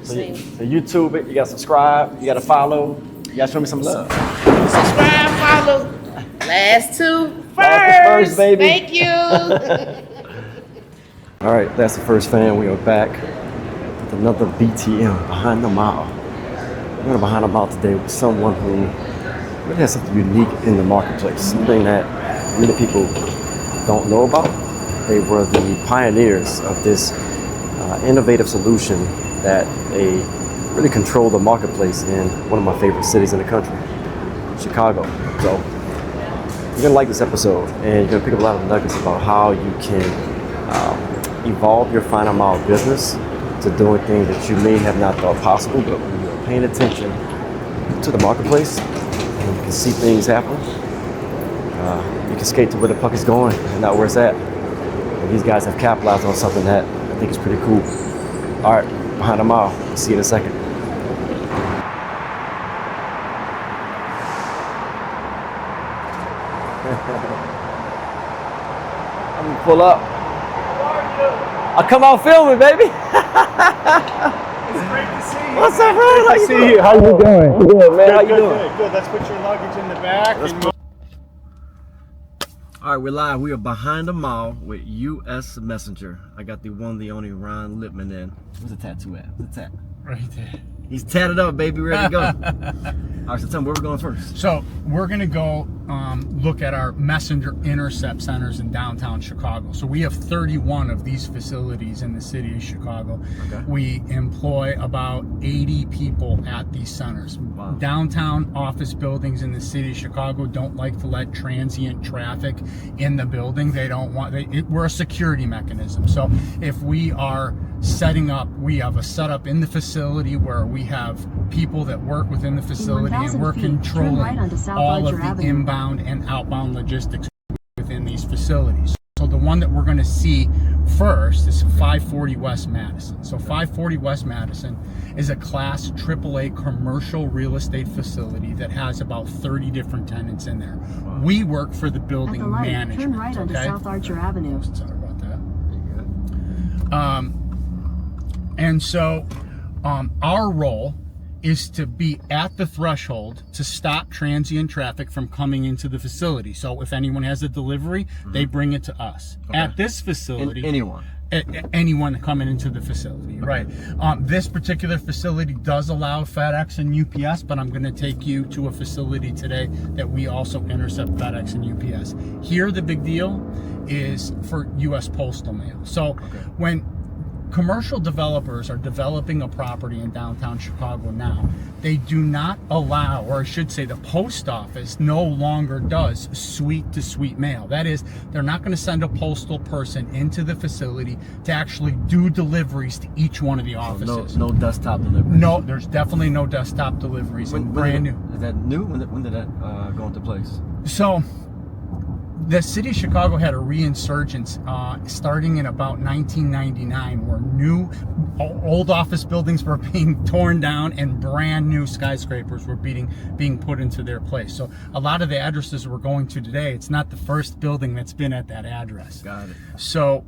So YouTube it, you gotta subscribe, you gotta follow, you gotta show me some love. Subscribe, follow. Last two first. Last first, baby. Thank you. All right, that's the first fan. We are back with another BTM, Behind the Mile. We're going to Behind the Mile today with someone who really has something unique in the marketplace, something that many people don't know about. They were the pioneers of this innovative solution that they really control the marketplace in one of my favorite cities in the country, Chicago. So you're gonna like this episode, and you're gonna pick up a lot of nuggets about how you can evolve your final mile business to doing things that you may have not thought possible, but when you're paying attention to the marketplace and you can see things happen, you can skate to where the puck is going and not where it's at. And these guys have capitalized on something that I think is pretty cool. All right, Behind the Mile. See you in a second. I'm gonna pull up. I'll come out filming, baby. It's great to see you. What's up, bro? Good to see you. How you doing? Good, man. How you doing? Good. Let's put your luggage in the back. All right, we're live. We are Behind the Mile with US Messenger. I got the one, the only Ron Libman in. Where's the tattoo at? Where's the tat? Right there. He's tatted up, baby. Ready to go. All right, so tell me, where we're going first. So we're going to go look at our messenger intercept centers in downtown Chicago. So we have 31 of these facilities in the city of Chicago. Okay. We employ about 80 people at these centers. Wow. Downtown office buildings in the city of Chicago don't like to let transient traffic in the building. They don't want, we're a security mechanism. So if we are setting up, we have a setup in the facility where we have people that work within the facility, and we're controlling all of the inbound and outbound logistics within these facilities. So the one that we're going to see first is 540 West Madison. So 540 West Madison is a class AAA commercial real estate facility that has about 30 different tenants in there. Wow. We work for the building At the light, management. turn right onto South Archer Avenue. Sorry about that. And so our role is to be at the threshold to stop transient traffic from coming into the facility. So if anyone has a delivery, they bring it to us. Okay. At this facility, anyone coming into the facility, okay. Right? This particular facility does allow FedEx and UPS, but I'm going to take you to a facility today that we also intercept FedEx and UPS. Here, the big deal is for U.S. postal mail. So when commercial developers are developing a property in downtown Chicago now, they do not allow, or I should say the post office no longer does suite-to-suite mail. That is, they're not going to send a postal person into the facility to actually do deliveries to each one of the offices. So no desktop deliveries? No, there's definitely no desktop deliveries. Brand new. Is that new? When did that go into place? So the city of Chicago had a reinsurgence starting in about 1999, where old office buildings were being torn down and brand new skyscrapers were being put into their place. So a lot of the addresses we're going to today, it's not the first building that's been at that address. Got it. So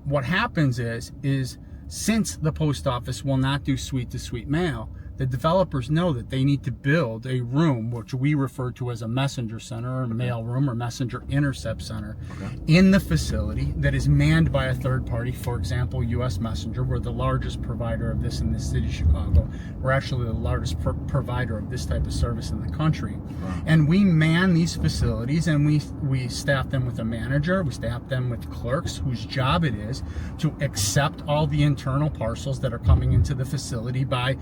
what happens is since the post office will not do suite-to-suite mail, the developers know that they need to build a room, which we refer to as a messenger center or mail room or messenger intercept center, in the facility that is manned by a third party. For example, US Messenger. We're the largest provider of this in the city of Chicago. We're actually the largest provider of this type of service in the country. And we man these facilities, and we staff them with a manager, we staff them with clerks whose job it is to accept all the internal parcels that are coming into the facility by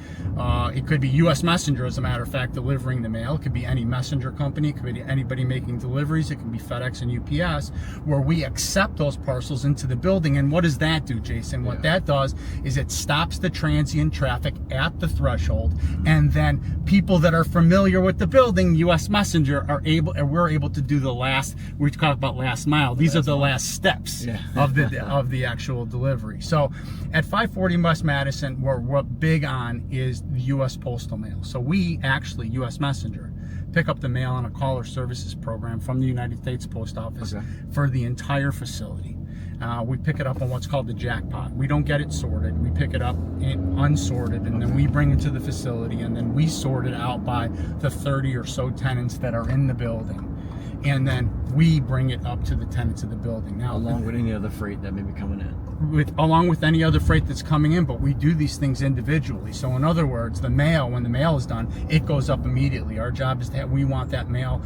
it could be US Messenger, as a matter of fact, delivering the mail. It could be any messenger company. It could be anybody making deliveries. It can be FedEx and UPS, where we accept those parcels into the building. And what does that do, Jason? What that does is it stops the transient traffic at the threshold, and then people that are familiar with the building, US Messenger, we're able to do the last, we talk about last mile. These are the last steps of the actual delivery. So at 540 West Madison, what big on is the US Postal Mail. So we actually, US Messenger, pick up the mail on a caller services program from the United States Post Office for the entire facility. We pick it up on what's called the jackpot. We don't get it sorted. We pick it up unsorted, and then we bring it to the facility, and then we sort it out by the 30 or so tenants that are in the building. And then we bring it up to the tenants of the building. Now, along with any other freight that may be coming in. Along with any other freight that's coming in, but we do these things individually. So in other words, the mail, when the mail is done, it goes up immediately. Our job is that we want that mail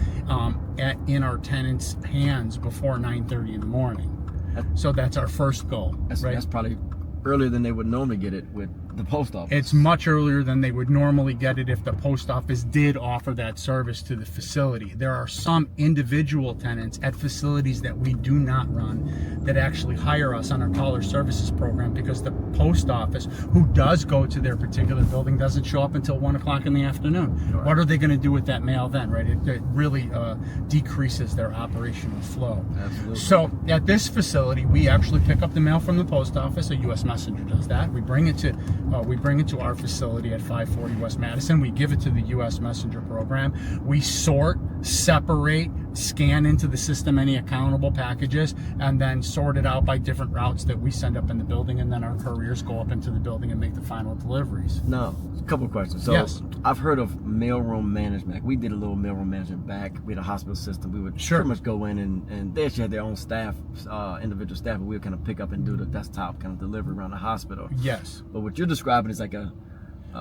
in our tenants' hands before 9:30 in the morning. So that's our first goal. That's probably earlier than they would normally get it with the post office. It's much earlier than they would normally get it if the post office did offer that service to the facility. There are some individual tenants at facilities that we do not run that actually hire us on our caller services program because the post office, who does go to their particular building, doesn't show up until 1 o'clock in the afternoon. Right. What are they going to do with that mail then, right? It really decreases their operational flow. Absolutely. So at this facility, we actually pick up the mail from the post office. A U.S. messenger does that. We bring it to our facility at 540 West Madison. We give it to the U.S. Messenger program. We sort, separate, scan into the system any accountable packages, and then sort it out by different routes that we send up in the building, and then our couriers go up into the building and make the final deliveries. Now, a couple of questions. So yes. I've heard of mailroom management. We did a little mailroom management back. We had a hospital system. We would Sure. pretty much go in and they actually had their own staff, individual staff, and we would kind of pick up and do the desktop kind of delivery around the hospital. Yes. But what you're describing is like a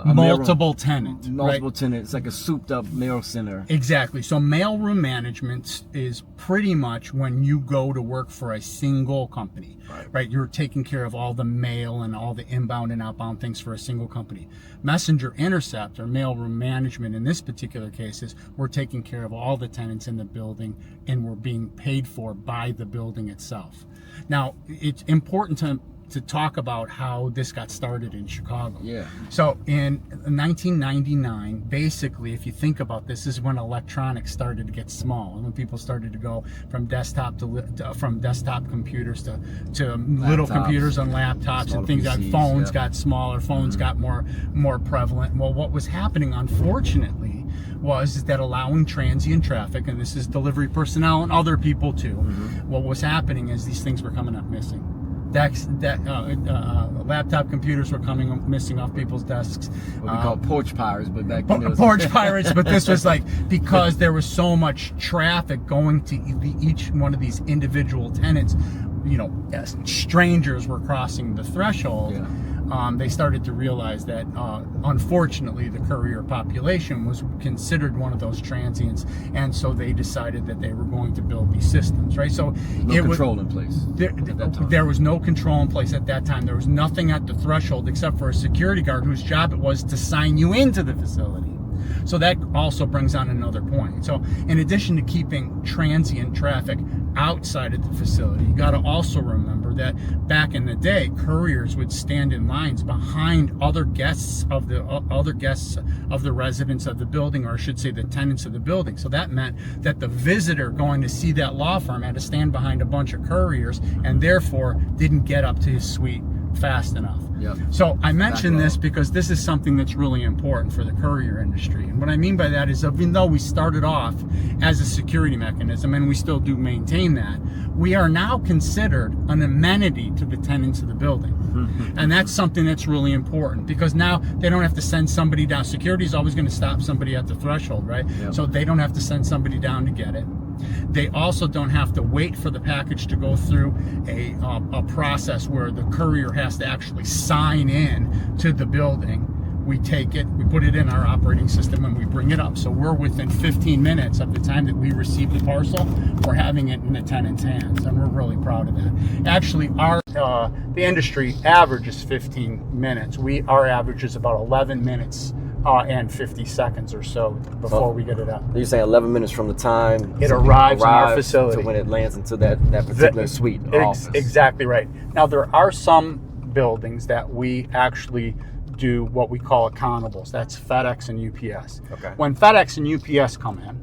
Multiple tenant. multiple right? tenant. It's like a souped up mail center. Exactly. So mailroom management is pretty much when you go to work for a single company, right? You're taking care of all the mail and all the inbound and outbound things for a single company. Messenger intercept or mailroom management in this particular case is we're taking care of all the tenants in the building and we're being paid for by the building itself. Now, it's important to talk about how this got started in Chicago. Yeah. So in 1999, basically, if you think about this is when electronics started to get small, and when people started to go from desktop computers to little computers and laptops, smaller and things like PCs, phones yeah. got smaller, phones got more prevalent. Well, what was happening, unfortunately, was that allowing transient traffic, and this is delivery personnel and other people too, what was happening is these things were coming up missing. Laptop computers were coming missing off people's desks. What we call porch pirates, but back then it was Porch pirates, but this was like because there was so much traffic going to each one of these individual tenants, as strangers were crossing the threshold. Yeah. They started to realize that, unfortunately, the courier population was considered one of those transients, and so they decided that they were going to build these systems, right? So no control in place. There was no control in place at that time. There was nothing at the threshold except for a security guard whose job it was to sign you into the facility. So that also brings on another point. So in addition to keeping transient traffic outside of the facility, you got to also remember that back in the day, couriers would stand in lines behind other guests of the residents of the building, or I should say the tenants of the building. So that meant that the visitor going to see that law firm had to stand behind a bunch of couriers and therefore didn't get up to his suite fast enough. Yep. So I mention this because this is something that's really important for the courier industry. And what I mean by that is, even though we started off as a security mechanism, and we still do maintain that, we are now considered an amenity to the tenants of the building. And that's something that's really important because now they don't have to send somebody down. Security is always going to stop somebody at the threshold, right? Yep. So they don't have to send somebody down to get it. They also don't have to wait for the package to go through a process where the courier has to actually sign in to the building. We take it, we put it in our operating system, and we bring it up. So we're within 15 minutes of the time that we receive the parcel, we're having it in the tenant's hands, and we're really proud of that. Actually, the industry average is 15 minutes. Our average is about 11 minutes and 50 seconds or so before we get it up. You're saying 11 minutes from the time it arrives in our facility to when it lands into that particular suite office. Exactly right. Now, there are some buildings that we actually do what we call accountables. That's FedEx and UPS. Okay. When FedEx and UPS come in,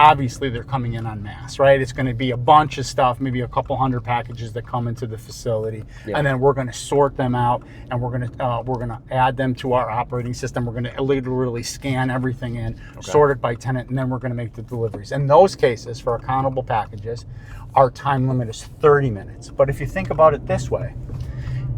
obviously they're coming in en masse, right? It's going to be a bunch of stuff, maybe a couple hundred packages that come into the facility, and then we're going to sort them out, and we're going to add them to our operating system. We're going to literally scan everything in, sort it by tenant, and then we're going to make the deliveries. In those cases, for accountable packages, our time limit is 30 minutes. But if you think about it this way,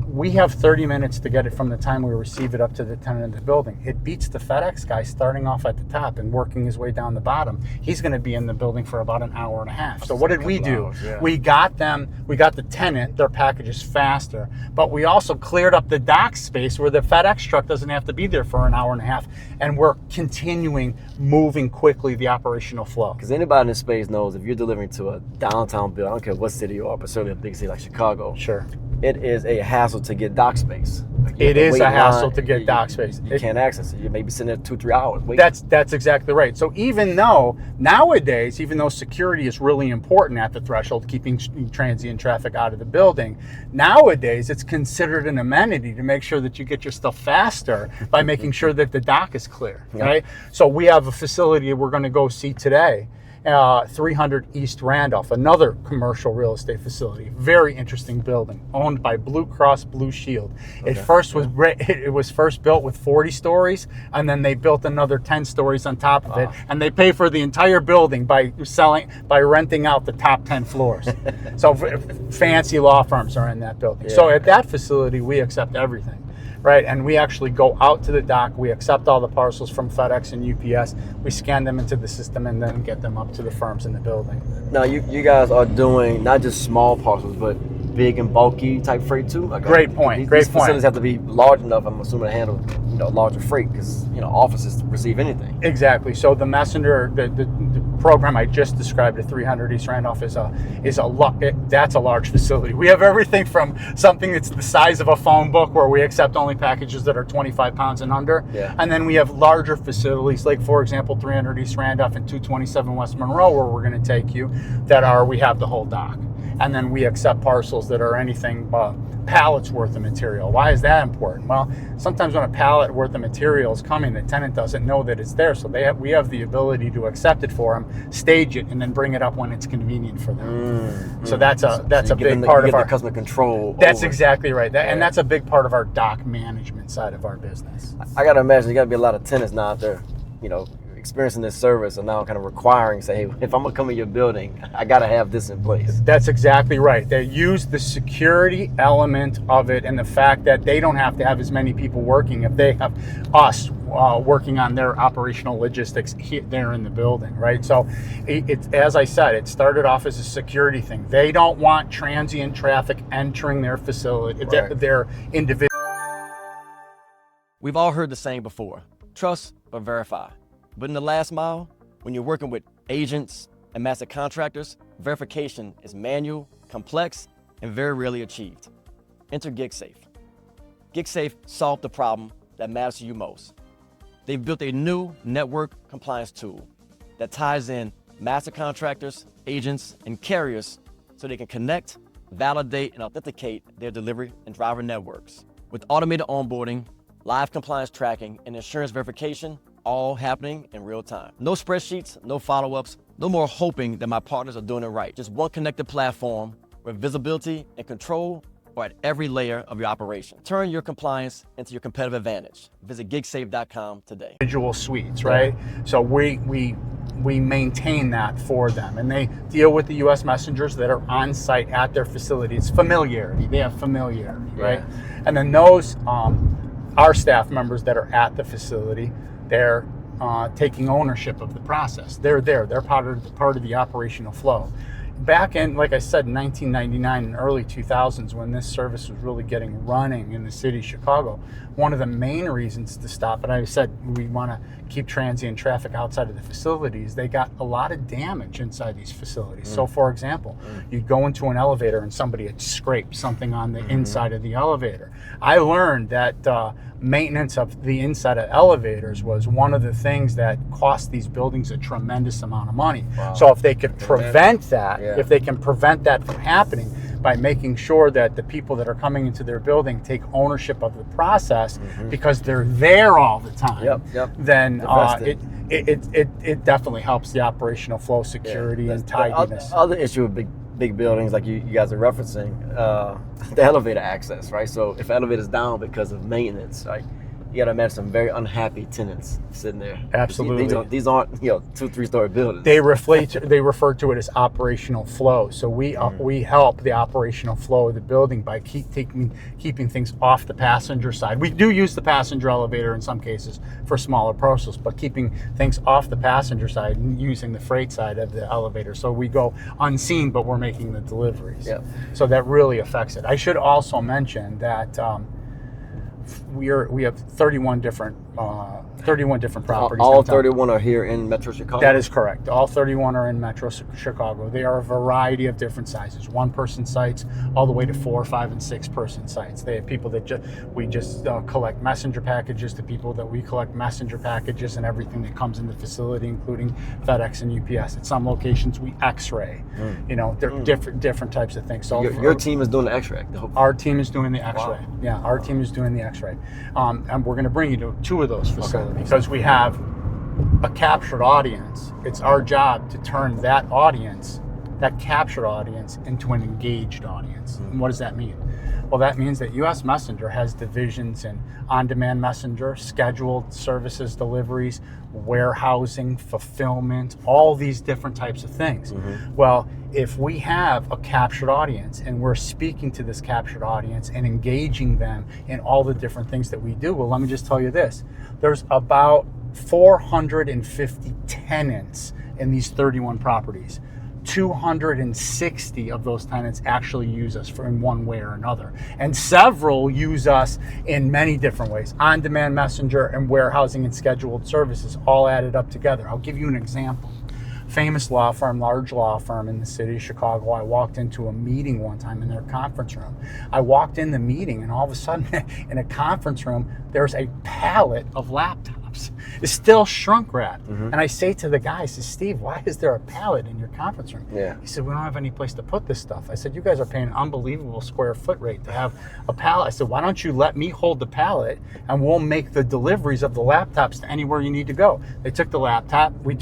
we have 30 minutes to get it from the time we receive it up to the tenant in the building. It beats the FedEx guy starting off at the top and working his way down the bottom. He's going to be in the building for about an hour and a half. So what did we do? We got the tenant their packages faster, but we also cleared up the dock space where the FedEx truck doesn't have to be there for an hour and a half, and we're continuing moving quickly the operational flow. Because anybody in this space knows if you're delivering to a downtown building, I don't care what city you are, but certainly a big city like Chicago, Sure. it is a hassle to get dock space. It is a hassle to get dock space. You can't access it. You may be sitting there 2-3 hours waiting. That's exactly right. So even though nowadays, even though security is really important at the threshold, keeping transient traffic out of the building, nowadays it's considered an amenity to make sure that you get your stuff faster by making sure that the dock is clear, right? So we have a facility we're going to go see today. 300 East Randolph, another commercial real estate facility. Very interesting building, owned by Blue Cross Blue Shield. It was first built with 40 stories, and then they built another 10 stories on top of it, and they pay for the entire building by renting out the top 10 floors. So fancy law firms are in that building. So at that facility, we accept everything. Right, and we actually go out to the dock, we accept all the parcels from FedEx and UPS, we scan them into the system, and then get them up to the firms in the building. Now, you guys are doing not just small parcels, but big and bulky type freight too? Great point. These facilities have to be large enough, I'm assuming, to handle larger freight, because offices receive anything. Exactly. So the messenger, the program I just described at 300 East Randolph that's a large facility. We have everything from something that's the size of a phone book, where we accept only packages that are 25 pounds and under, and then we have larger facilities, like for example 300 East Randolph and 227 West Monroe, where we're going to take you, we have the whole dock. And then we accept parcels that are anything pallets worth of material. Why is that important? Well, sometimes when a pallet worth of material is coming, the tenant doesn't know that it's there, so we have the ability to accept it for them, stage it, and then bring it up when it's convenient for them. So that's a big part of our customer control. That's exactly right. And that's a big part of our dock management side of our business. I got to imagine you got to be a lot of tenants now out there, experiencing this service, and now kind of requiring, say, hey, if I'm gonna come in your building, I gotta have this in place. That's exactly right. They use the security element of it, and the fact that they don't have to have as many people working if they have us working on their operational logistics there in the building, right? So it's, as I said, it started off as a security thing. They don't want transient traffic entering their facility, their individual. We've all heard the saying before: trust but verify. But in the last mile, when you're working with agents and master contractors, verification is manual, complex, and very rarely achieved. Enter GigSafe. GigSafe solved the problem that matters to you most. They've built a new network compliance tool that ties in master contractors, agents, and carriers so they can connect, validate, and authenticate their delivery and driver networks. With automated onboarding, live compliance tracking, and insurance verification, all happening in real time. No spreadsheets, no follow-ups, no more hoping that my partners are doing it right. Just one connected platform where visibility and control are at every layer of your operation. Turn your compliance into your competitive advantage. Visit gigsafe.com today. Individual suites, right? So we maintain that for them, and they deal with the U.S. messengers that are on site at their facility. It's familiarity. They have familiarity, right? And then those our staff members that are at the facility, they're taking ownership of the process. They're there. They're part of the operational flow. Back in, like I said, 1999 and early 2000s, when this service was really getting running in the city of Chicago, one of the main reasons to stop, and I said we want to keep transient traffic outside of the facilities, they got a lot of damage inside these facilities. So for example, you'd go into an elevator and somebody had scraped something on the inside of the elevator. I learned that maintenance of the inside of elevators was one of the things that cost these buildings a tremendous amount of money. So if they could prevent that, if they can prevent that from happening by making sure that the people that are coming into their building take ownership of the process because they're there all the time, then it definitely helps the operational flow, security, and tidiness. The other issue with big buildings like you guys are referencing, the elevator access, right? So if elevator's down because of maintenance, right, you got to imagine some very unhappy tenants sitting there. Absolutely. These aren't 2-3-story buildings. They refer to it as operational flow. So we help the operational flow of the building by keeping things off the passenger side. We do use the passenger elevator in some cases for smaller parcels, but keeping things off the passenger side and using the freight side of the elevator. So we go unseen, but we're making the deliveries. Yep. So that really affects it. I should also mention that we have 31 different properties. All downtown. 31 are here in Metro Chicago? That is correct. All 31 are in Metro Chicago. They are a variety of different sizes. 1-person sites all the way to 4, 5, and 6-person sites. They have people that we just collect messenger packages to people that we collect messenger packages and everything that comes in the facility, including FedEx and UPS. At some locations, we X-ray. They're different types of things. So your team is doing the X-ray? Our team is doing the X-ray. Wow. Yeah, our team is doing the X-ray. And we're going to bring you to 2 of those facilities because we have a captured audience. It's our job to turn that captured audience, into an engaged audience. And what does that mean? Well, that means that US Messenger has divisions in on-demand messenger, scheduled services deliveries, warehousing, fulfillment, all these different types of things. Well, if we have a captured audience and we're speaking to this captured audience and engaging them in all the different things that we do, well, let me just tell you this. There's about 450 tenants in these 31 properties. 260 of those tenants actually use us in one way or another. And several use us in many different ways. On-demand messenger and warehousing and scheduled services all added up together. I'll give you an example. Famous law firm, large law firm in the city of Chicago. I walked into a meeting one time in their conference room. I walked in the meeting and all of a sudden in a conference room, there's a pallet of laptops. It's still shrunk wrap. And I say to the guy, I said, Steve, why is there a pallet in your conference room? Yeah. He said, we don't have any place to put this stuff. I said, you guys are paying an unbelievable square foot rate to have a pallet. I said, why don't you let me hold the pallet and we'll make the deliveries of the laptops to anywhere you need to go. They took the laptop, we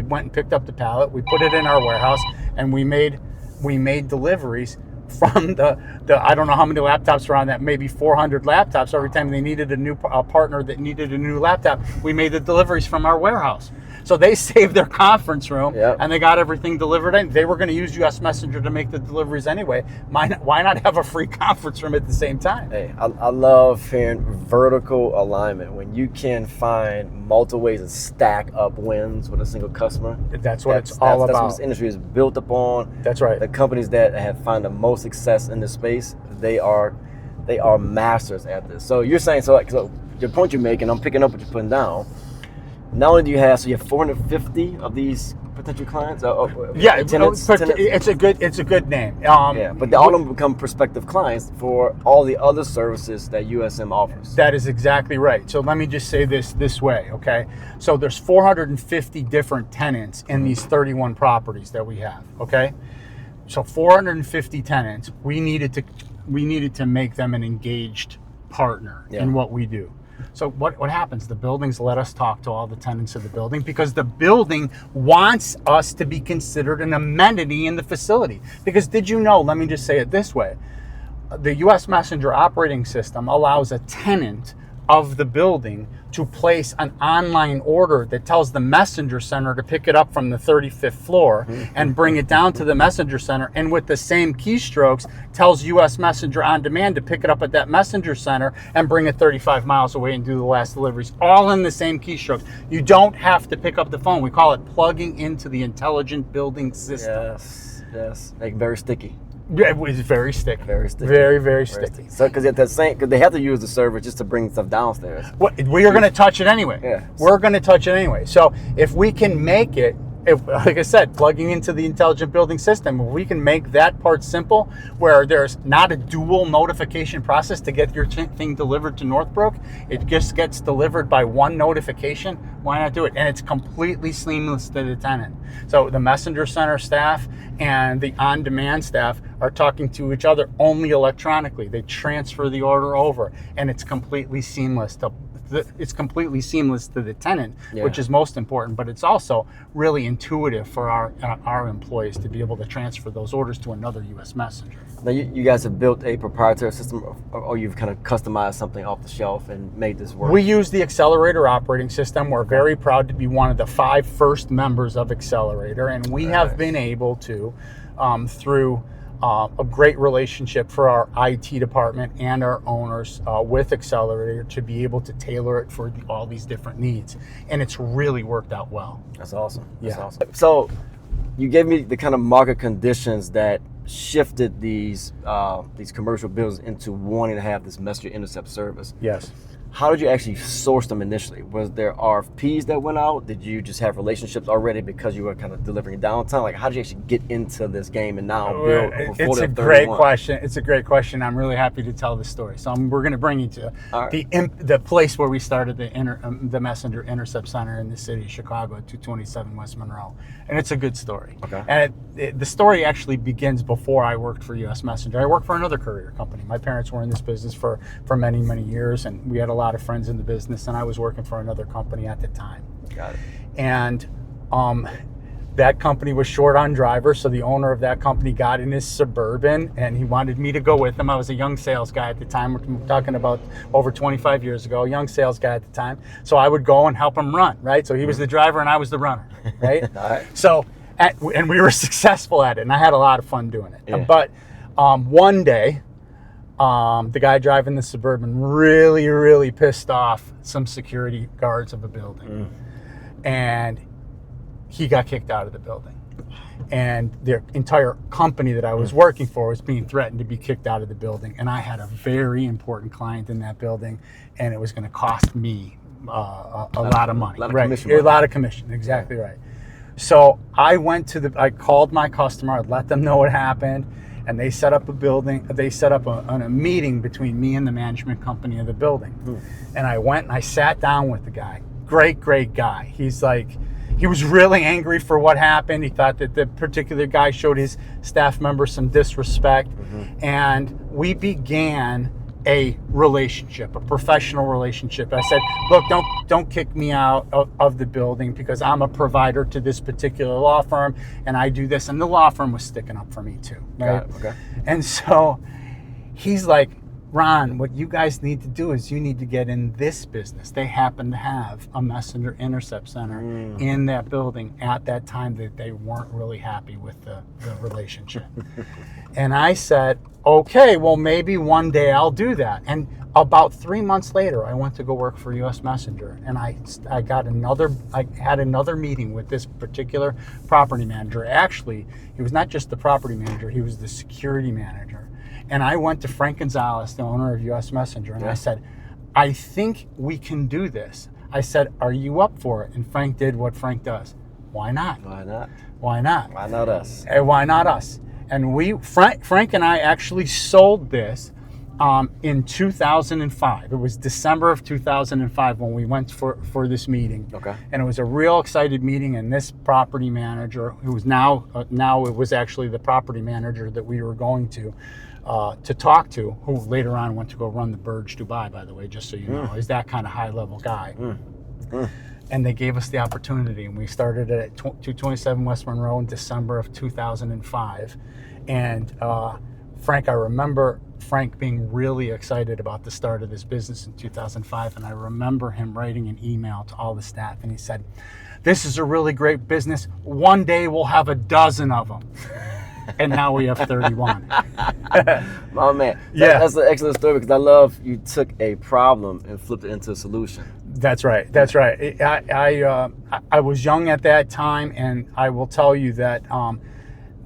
went and picked up the pallet, we put it in our warehouse, and we made deliveries from the I don't know how many laptops were on that, maybe 400 laptops. Every time they needed a partner that needed a new laptop, we made the deliveries from our warehouse. So they saved their conference room, and they got everything delivered in. They were going to use US Messenger to make the deliveries anyway. Why not have a free conference room at the same time? Hey, I love hearing vertical alignment. When you can find multiple ways to stack up wins with a single customer. That's what it's all about. That's what this industry is built upon. That's right. The companies that have found the most success in this space, they are masters at this. So you're saying, so your point you're making, I'm picking up what you're putting down. Not only do you have 450 of these potential clients? Tenants? It's a good name. But all of them become prospective clients for all the other services that USM offers. That is exactly right. So let me just say this way, okay? So there's 450 different tenants in these 31 properties that we have, okay? So 450 tenants, we needed to make them an engaged partner in what we do. So what happens? The buildings let us talk to all the tenants of the building because the building wants us to be considered an amenity in the facility. Because did you know, let me just say it this way, the US Messenger operating system allows a tenant of the building to place an online order that tells the messenger center to pick it up from the 35th floor and bring it down to the messenger center, and with the same keystrokes tells US Messenger on demand to pick it up at that messenger center and bring it 35 miles away and do the last deliveries, all in the same keystrokes. You don't have to pick up the phone. We call it plugging into the intelligent building system. Yes, like very sticky. Yeah, it was very sticky. Very sticky. Very sticky. So, because they have to use the server just to bring stuff downstairs. We are going to touch it anyway. Yeah. We're going to touch it anyway. So if we can make it, like I said, plugging into the intelligent building system, if we can make that part simple, where there's not a dual notification process to get your thing delivered to Northbrook, it just gets delivered by one notification, why not do it? And it's completely seamless to the tenant. So the messenger center staff and the on-demand staff are talking to each other only electronically. They transfer the order over, and it's completely seamless to it's completely seamless to the tenant, Yeah. which is most important, but it's also really intuitive for our employees to be able to transfer those orders to another U.S. messenger. Now, you guys have built a proprietary system, or you've kind of customized something off the shelf and made this work? We use the Accelerator operating system. We're very proud to be one of the 5 first members of Accelerator, and we have been able to, through a great relationship for our IT department and our owners with Accelerator, to be able to tailor it for all these different needs. And it's really worked out well. That's awesome. That's Yeah. awesome. So you gave me the kind of market conditions that shifted these commercial buildings into wanting to have this messenger intercept service. Yes. How did you actually source them initially? Was there RFPs that went out? Did you just have relationships already because you were kind of delivering downtown? Like, how did you actually get into this game and now build a portfolio It's a of 31? great question. It's a great question. I'm really happy to tell the story. So we're going to bring you to the place where we started the Messenger Intercept Center in the city of Chicago at 227 West Monroe. And it's a good story. Okay. And the story actually begins before I worked for U.S. Messenger. I worked for another courier company. My parents were in this business for many, many years, and we had a lot of friends in the business, and I was working for another company at the time. Got it. And that company was short on drivers, so the owner of that company got in his Suburban, and he wanted me to go with him. I was a young sales guy at the time. We're talking about over 25 years ago, young sales guy at the time. So I would go and help him run, right? So he was the driver and I was the runner, right? All right. So, and we were successful at it, and I had a lot of fun doing it. Yeah. But one day, the guy driving the Suburban really pissed off some security guards of a building. And he got kicked out of the building. And the entire company that I was working for was being threatened to be kicked out of the building. And I had a very important client in that building, and it was going to cost me a lot of money. A lot of right. commission A money. lot of commission, exactly right. So I called my customer, I let them know what happened, and they set up a meeting between me and the management company of the building. And I went and I sat down with the guy. Great guy. He was really angry for what happened. He thought that the particular guy showed his staff member some disrespect. And we began a relationship, a professional relationship. I said, look, don't kick me out of the building because I'm a provider to this particular law firm and I do this. And the law firm was sticking up for me too. Right? Got it. Okay. And so he's like, Ron, what you guys need to do is you need to get in this business. They happen to have a messenger intercept center in that building at that time that they weren't really happy with the relationship. And I said, okay, well, maybe one day I'll do that. And about 3 months later, I went to go work for U.S. Messenger, and I had another meeting with this particular property manager. Actually, he was not just the property manager, he was the security manager. And I went to Frank Gonzalez, the owner of U.S. Messenger, and I said, I think we can do this. I said, are you up for it? And Frank did what Frank does. Why not? Why not? Why not? Why not us? And why not us? And Frank and I actually sold this in 2005. It was December of 2005 when we went for this meeting. Okay. And it was a real excited meeting. And this property manager, who was now it was actually the property manager that we were going to talk to, who later on went to go run the Burj Dubai, by the way, just so you know, is that kind of high level guy. And they gave us the opportunity, and we started at 227 West Monroe in December of 2005. And Frank, I remember Frank being really excited about the start of this business in 2005, and I remember him writing an email to all the staff, and he said, this is a really great business. One day we'll have a dozen of them. And now we have 31. Oh man, Yeah. That's an excellent story because I love you took a problem and flipped it into a solution. That's right. That's right. I was young at that time, and I will tell you that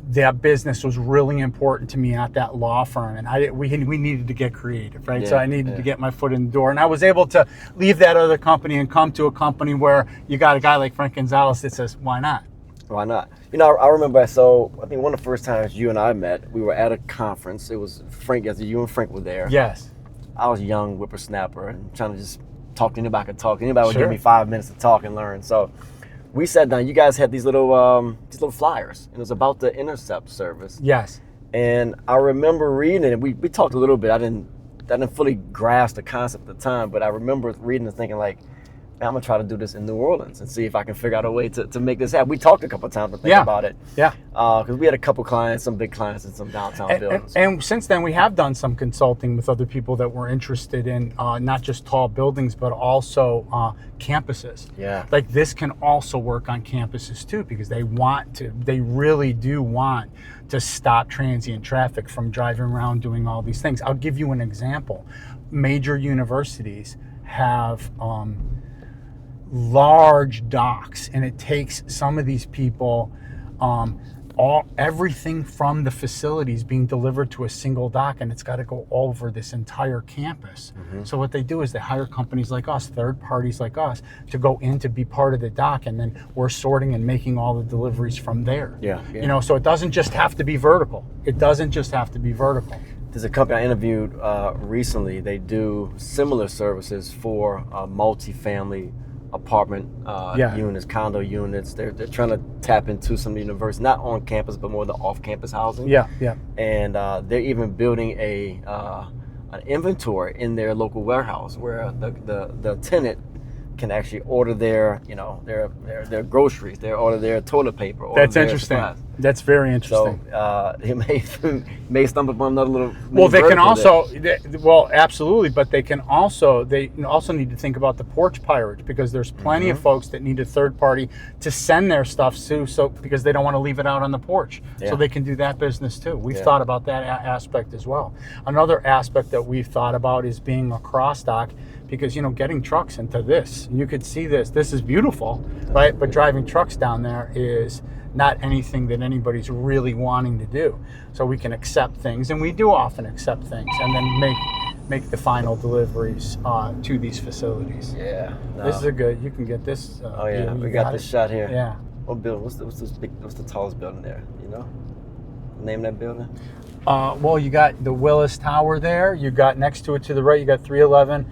that business was really important to me at that law firm, and we needed to get creative, right? So I needed to get my foot in the door, and I was able to leave that other company and come to a company where you got a guy like Frank Gonzalez that says, "Why not?" Why not? You know, I remember. So I think one of the first times you and I met, we were at a conference. It was Frank, as you and Frank were there. Yes. I was a young whippersnapper and trying to just talk to anybody I could talk. Anybody would Sure. give me 5 minutes to talk and learn. So we sat down. You guys had these little flyers, and it was about the intercept service. Yes. And I remember reading it. We talked a little bit. I didn't didn't fully grasp the concept at the time, but I remember reading and thinking like, man, I'm gonna try to do this in New Orleans and see if I can figure out a way to make this happen. We talked a couple of times to think about it. Yeah. Because we had a couple clients, some big clients in some downtown buildings. And since then, we have done some consulting with other people that were interested in not just tall buildings, but also campuses. Yeah. Like this can also work on campuses too, because they really do want to stop transient traffic from driving around doing all these things. I'll give you an example. Major universities have large docks, and it takes some of these people everything from the facilities being delivered to a single dock, and it's got to go over this entire campus. So what they do is they hire companies like us, third parties like us, to go in to be part of the dock, and then we're sorting and making all the deliveries from there. You know, so it doesn't just have to be vertical. There's a company I interviewed recently. They do similar services for multifamily apartment units, condo units. They're trying to tap into some universities, not on campus, but more the off-campus housing. And they're even building an inventory in their local warehouse where the tenant can actually order their groceries, order their toilet paper. That's interesting. Supplies. That's very interesting. So it may stumble upon another little. Well, they can also. Absolutely, but they also need to think about the porch pirates, because there's plenty of folks that need a third party to send their stuff to, because they don't want to leave it out on the porch. So they can do that business too. We've thought about that aspect as well. Another aspect that we've thought about is being a cross dock, because getting trucks into this, you could see this is beautiful, right? But driving trucks down there is not anything that anybody's really wanting to do. So we can accept things, and we do often accept things, and then make the final deliveries to these facilities. This is you can get this. We got this shot here. Yeah. What building? What's the tallest building there? You know, the name of that building? Well, you got the Willis Tower there. You got next to it to the right, you got 311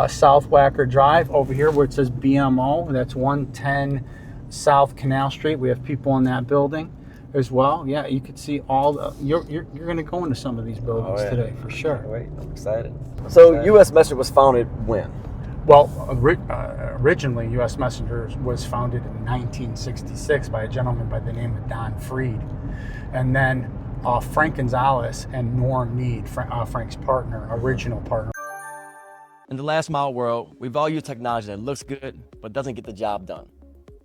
South Wacker Drive. Over here where it says BMO, that's 110 South Canal Street. We have people in that building as well. Yeah, you could see all the. You're going to go into some of these buildings today for sure. Wait, I'm excited. So, U.S. Messenger was founded when? Well, originally, U.S. Messenger was founded in 1966 by a gentleman by the name of Don Freed, and then Frank Gonzalez and Norm Need, Frank's partner, original partner. In the last mile world, we value technology that looks good but doesn't get the job done.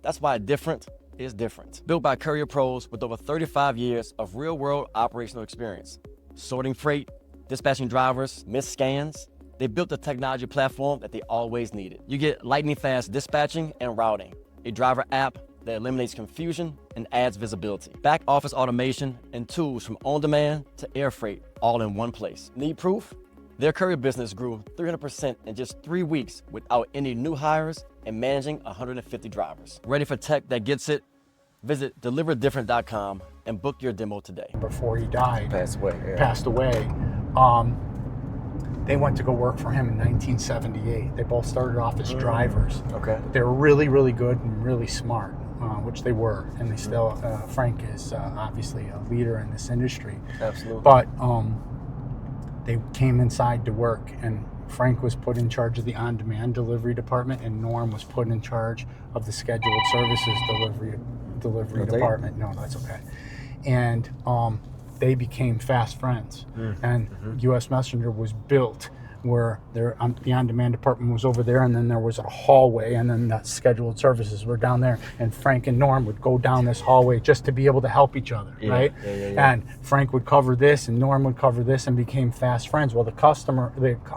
That's why different is different. Built by Courier pros with over 35 years of real-world operational experience. Sorting freight, dispatching drivers, missed scans. They built the technology platform that they always needed. You get lightning-fast dispatching and routing, a driver app that eliminates confusion and adds visibility. Back office automation and tools from on-demand to air freight, all in one place. Need proof? Their Courier business grew 300% in just 3 weeks without any new hires and managing 150 drivers. Ready for tech that gets it? Visit deliverdifferent.com and book your demo today. Before he died, passed away. They went to go work for him in 1978. They both started off as drivers. Okay. They were really, really good and really smart, which they were, and they still. Frank is obviously a leader in this industry. Absolutely. But they came inside to work, and Frank was put in charge of the on-demand delivery department, and Norm was put in charge of the scheduled services delivery department. No, that's okay. And they became fast friends. And U.S. Messenger was built where the on-demand department was over there, and then there was a hallway, and then the scheduled services were down there, and Frank and Norm would go down this hallway just to be able to help each other, right? And Frank would cover this, and Norm would cover this, and became fast friends. Well, the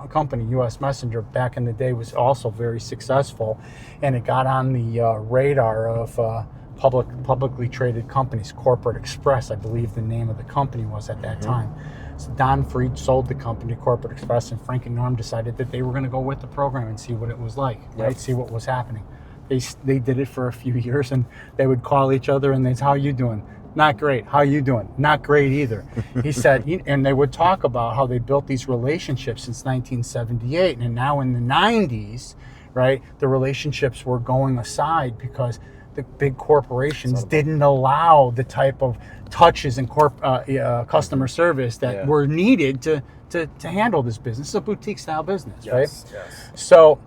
company, U.S. Messenger, back in the day was also very successful, and it got on the radar of publicly traded companies. Corporate Express, I believe the name of the company was at that time. So Don Freed sold the company to Corporate Express, and Frank and Norm decided that they were going to go with the program and see what it was like, right? See what was happening. They did it for a few years, and they would call each other and they'd say, "How you doing?" "Not great." "How you doing?" "Not great either." He said, and they would talk about how they built these relationships since 1978, and now in the 90s, right, the relationships were going aside because the big corporations didn't allow the type of touches and customer service that were needed to to handle this business. It's a boutique style business, Yes, right? yes. So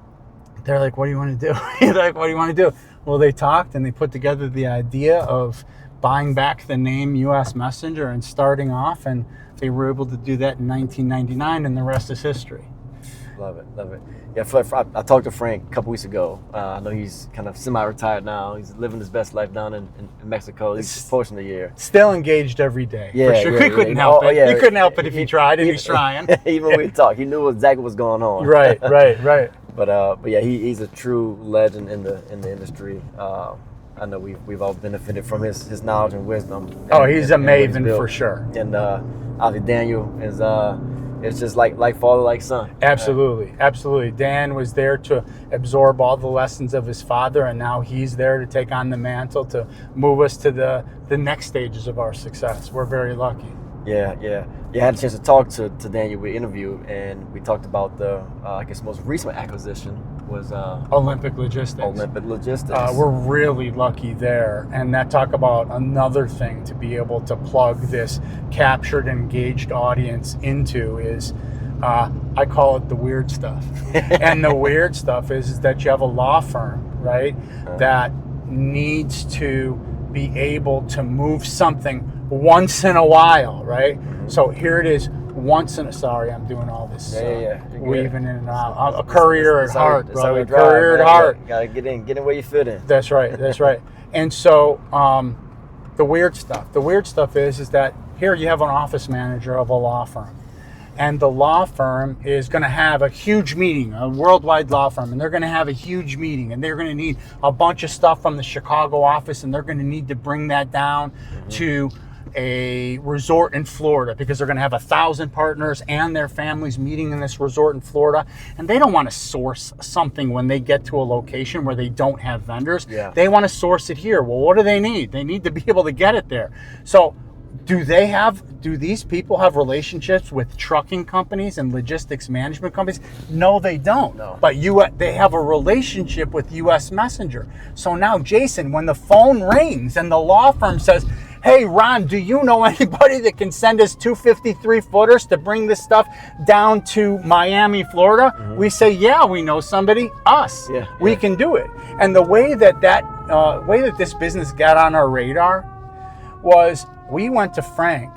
they're like, what do you want to do? They're like, what do you want to do? Well, they talked and they put together the idea of buying back the name U.S. Messenger and starting off, and they were able to do that in 1999, and the rest is history. Love it, love it. Yeah, I talked to Frank a couple weeks ago. I know he's kind of semi-retired now. He's living his best life down in Mexico. He's a portion of the year. Still engaged every day. Yeah, for sure. yeah, He couldn't yeah. help Oh, it. yeah. He couldn't help it if he tried, and he's trying. Even when we talked, he knew exactly what's going on. Right. But yeah, he's a true legend in the industry. I know we've all benefited from his knowledge and wisdom. Oh, he's a and what he's maven built. for sure. And obviously Daniel is it's just like father, like son. Absolutely. Dan was there to absorb all the lessons of his father, and now he's there to take on the mantle to move us to the next stages of our success. We're very lucky. Yeah. I had a chance to talk to Daniel. We interviewed, and we talked about the I guess most recent acquisition was Olympic Logistics. We're We're really lucky there, and that talk about another thing to be able to plug this captured, engaged audience into is I call it the weird stuff. And the weird stuff is that you have a law firm, right, that needs to be able to move something once in a while, right? So here it is. Sorry, I'm doing all this weaving in and out. I'm a courier at heart, brother. Courier at heart. Gotta get in where you fit in. That's right. And so the weird stuff is that here you have an office manager of a law firm, and the law firm is going to have a huge meeting, a worldwide law firm, and they're going to have a huge meeting, and they're going to need a bunch of stuff from the Chicago office, and they're going to need to bring that down to a resort in Florida because they're going to have 1,000 partners and their families meeting in this resort in Florida, and they don't want to source something when they get to a location where they don't have vendors. Yeah. They want to source it here. Well, what do they need? They need to be able to get it there. So do these people have relationships with trucking companies and logistics management companies? No, they don't. No. But they have a relationship with U.S. Messenger. So now, Jason, when the phone rings and the law firm says, hey, Ron, do you know anybody that can send us 253 footers to bring this stuff down to Miami, Florida? We say, yeah, we know somebody, us. Yeah, we can do it. And the way that this business got on our radar was we went to Frank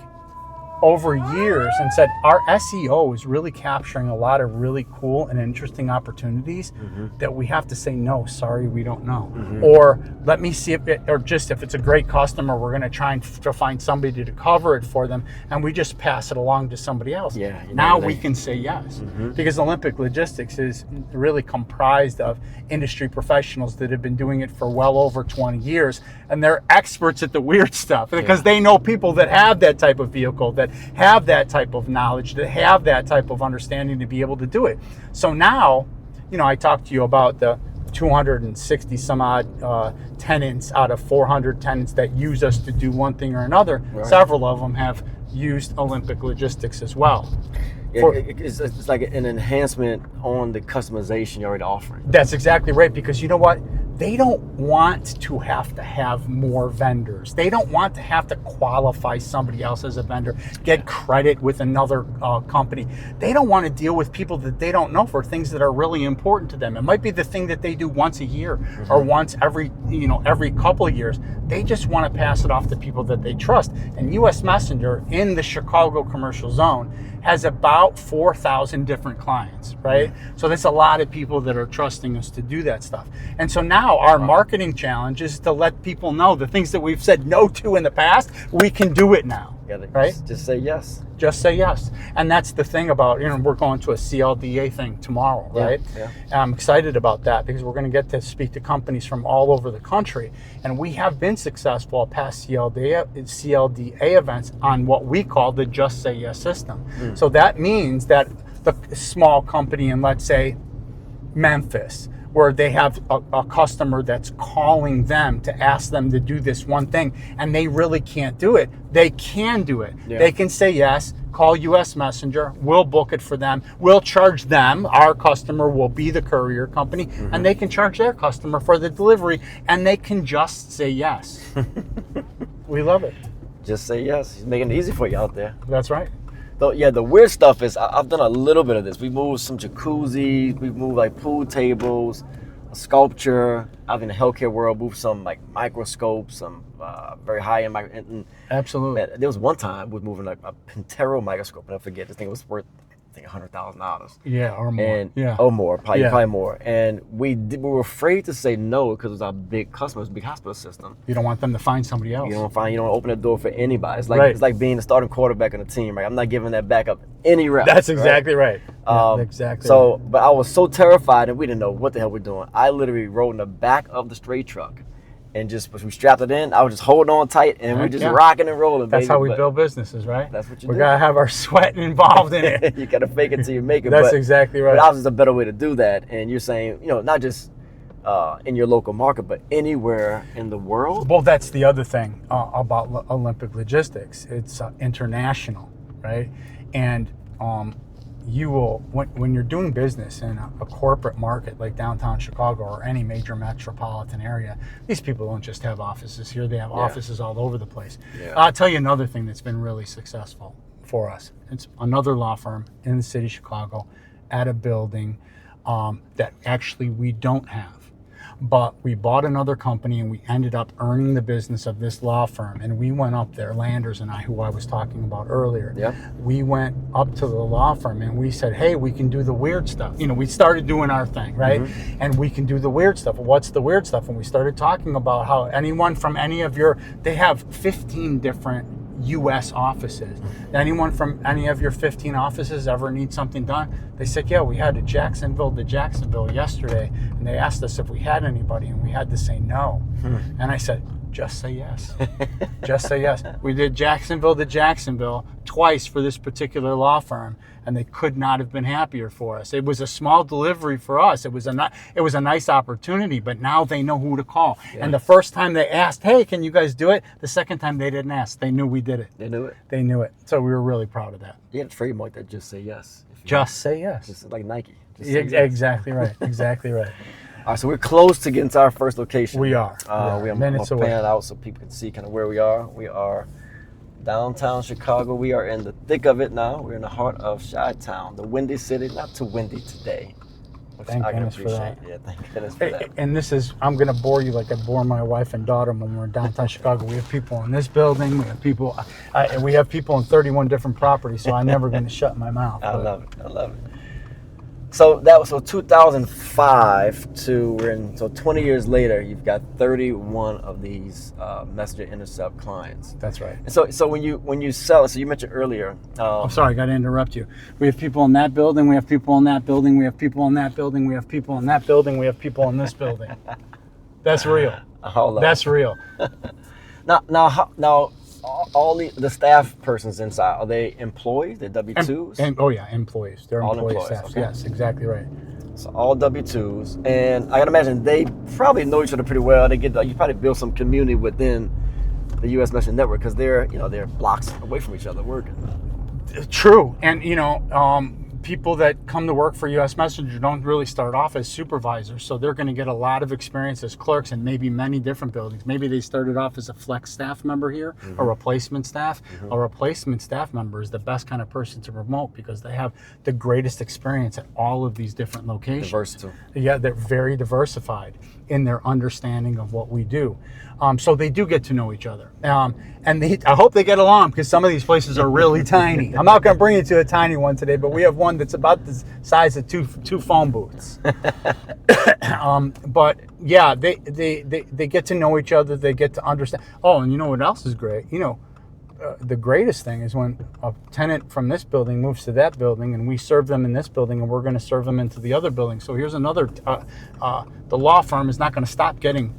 over years and said, our SEO is really capturing a lot of really cool and interesting opportunities that we have to say, no, sorry, we don't know. Or let me see if it's a great customer, we're going to try and to find somebody to cover it for them, and we just pass it along to somebody else. Yeah, now we can say yes, because Olympic Logistics is really comprised of industry professionals that have been doing it for well over 20 years, and they're experts at the weird stuff because they know people that have that type of vehicle, that have that type of knowledge, that have that type of understanding to be able to do it. So now, I talked to you about the 260 some odd tenants out of 400 tenants that use us to do one thing or another. Right. Several of them have used Olympic Logistics as well. It's like an enhancement on the customization you're already offering. That's exactly right, because you know what? They don't want to have more vendors. They don't want to have to qualify somebody else as a vendor, get credit with another company. They don't want to deal with people that they don't know for things that are really important to them. It might be the thing that they do once a year or once every couple of years. They just want to pass it off to people that they trust. And U.S. Messenger in the Chicago commercial zone has about 4,000 different clients, right? So that's a lot of people that are trusting us to do that stuff. And so now our marketing challenge is to let people know the things that we've said no to in the past, we can do it now, right? Just say yes. Just say yes. And that's the thing about, we're going to a CLDA thing tomorrow, right? Yeah. I'm excited about that because we're going to get to speak to companies from all over the country. And we have been successful at past CLDA events on what we call the Just Say Yes system. So that means that the small company in, let's say, Memphis, where they have a customer that's calling them to ask them to do this one thing, and they really can't do it. They can do it. Yeah. They can say yes, call U.S. Messenger, we'll book it for them, we'll charge them, our customer will be the courier company, and they can charge their customer for the delivery, and they can just say yes. We love it. Just say yes. He's making it easy for you out there. That's right. The weird stuff is I've done a little bit of this. We moved some jacuzzis, we moved like pool tables, a sculpture. I've in the healthcare world moved some like microscopes, some very high end and Absolutely. man, there was one time we was moving like a Pentero microscope, and I forget this thing was worth I think $100,000. Yeah, or more. And yeah. more, probably more. And we were afraid to say no because it was our big customers, big hospital system. You don't want them to find somebody else. You don't open the door for anybody. It's like it's like being the starting quarterback on the team, right? I'm not giving that back up any rep. That's exactly right. So, but I was so terrified, and we didn't know what the hell we're doing. I literally rode in the back of the straight truck, and just we strapped it in. I was just holding on tight, and we're just rocking and rolling. That's baby. how we build businesses, right? That's what you do. We gotta have our sweat involved in it. You gotta fake it till you make it. That's exactly right. But obviously, there's a better way to do that. And you're saying, not just in your local market, but anywhere in the world. Well, that's the other thing about Olympic Logistics. It's international, right? And you will, when you're doing business in a corporate market like downtown Chicago or any major metropolitan area, these people don't just have offices here. They have offices all over the place. Yeah. I'll tell you another thing that's been really successful for us. It's another law firm in the city of Chicago at a building that actually we don't have. But we bought another company and we ended up earning the business of this law firm. And we went up there, Landers and I, who I was talking about earlier. Yep. We went up to the law firm and we said, hey, we can do the weird stuff. We started doing our thing, right? Mm-hmm. And we can do the weird stuff. Well, what's the weird stuff? And we started talking about how anyone from any of they have 15 different U.S. offices. Anyone from any of your 15 offices ever need something done? They said, yeah, we had a Jacksonville to Jacksonville yesterday, and they asked us if we had anybody, and we had to say no. And I said, just say yes. Just say yes. We did Jacksonville to Jacksonville twice for this particular law firm, and they could not have been happier for us. It was a small delivery for us. It was a nice opportunity, but now they know who to call. Yeah. And the first time they asked, hey, can you guys do it? The second time they didn't ask. They knew we did it. They knew it. They knew it. So we were really proud of that. You had a trademark that just say yes. Just say yes. Just like Nike. Exactly right. Exactly right. All right, so we're close to getting to our first location. We are. We are minutes away. Pan it out so people can see kind of where we are. We are downtown Chicago. We are in the thick of it now. We're in the heart of Chi-Town, the windy city. Not too windy today. Thank goodness for that. Yeah, thank goodness for that. And this is, I'm going to bore you like I bore my wife and daughter when we're in downtown Chicago. We have people in this building. We have people, and we have people in 31 different properties, so I'm never going to shut my mouth. I love it. So that was 2005 to 20 years later, you've got 31 of these messenger intercept clients. That's right. And so when you sell, so you mentioned earlier. I'm sorry, I got to interrupt you. We have people in that building. We have people in that building. We have people in that building. We have people in that building. We have people in this building. That's real. That's real. Now. All the staff persons inside, are they employees? They're W-2s? Oh yeah, employees. They're all employee employees. staff. Okay. Yes, exactly right. So all W-2s, and I can imagine they probably know each other pretty well. You probably build some community within the U.S. Messenger network because they're blocks away from each other working. True, and people that come to work for U.S. Messenger don't really start off as supervisors, so they're going to get a lot of experience as clerks in maybe many different buildings. Maybe they started off as a flex staff member here, a replacement staff. A replacement staff member is the best kind of person to promote because they have the greatest experience at all of these different locations. Versatile. Yeah, they're very diversified in their understanding of what we do. So they do get to know each other. And I hope they get along because some of these places are really tiny. I'm not going to bring you to a tiny one today, but we have one that's about the size of two phone booths. But yeah, they get to know each other. They get to understand. Oh, and you know what else is great? The greatest thing is when a tenant from this building moves to that building and we serve them in this building and we're going to serve them into the other building. So here's another, the law firm is not going to stop getting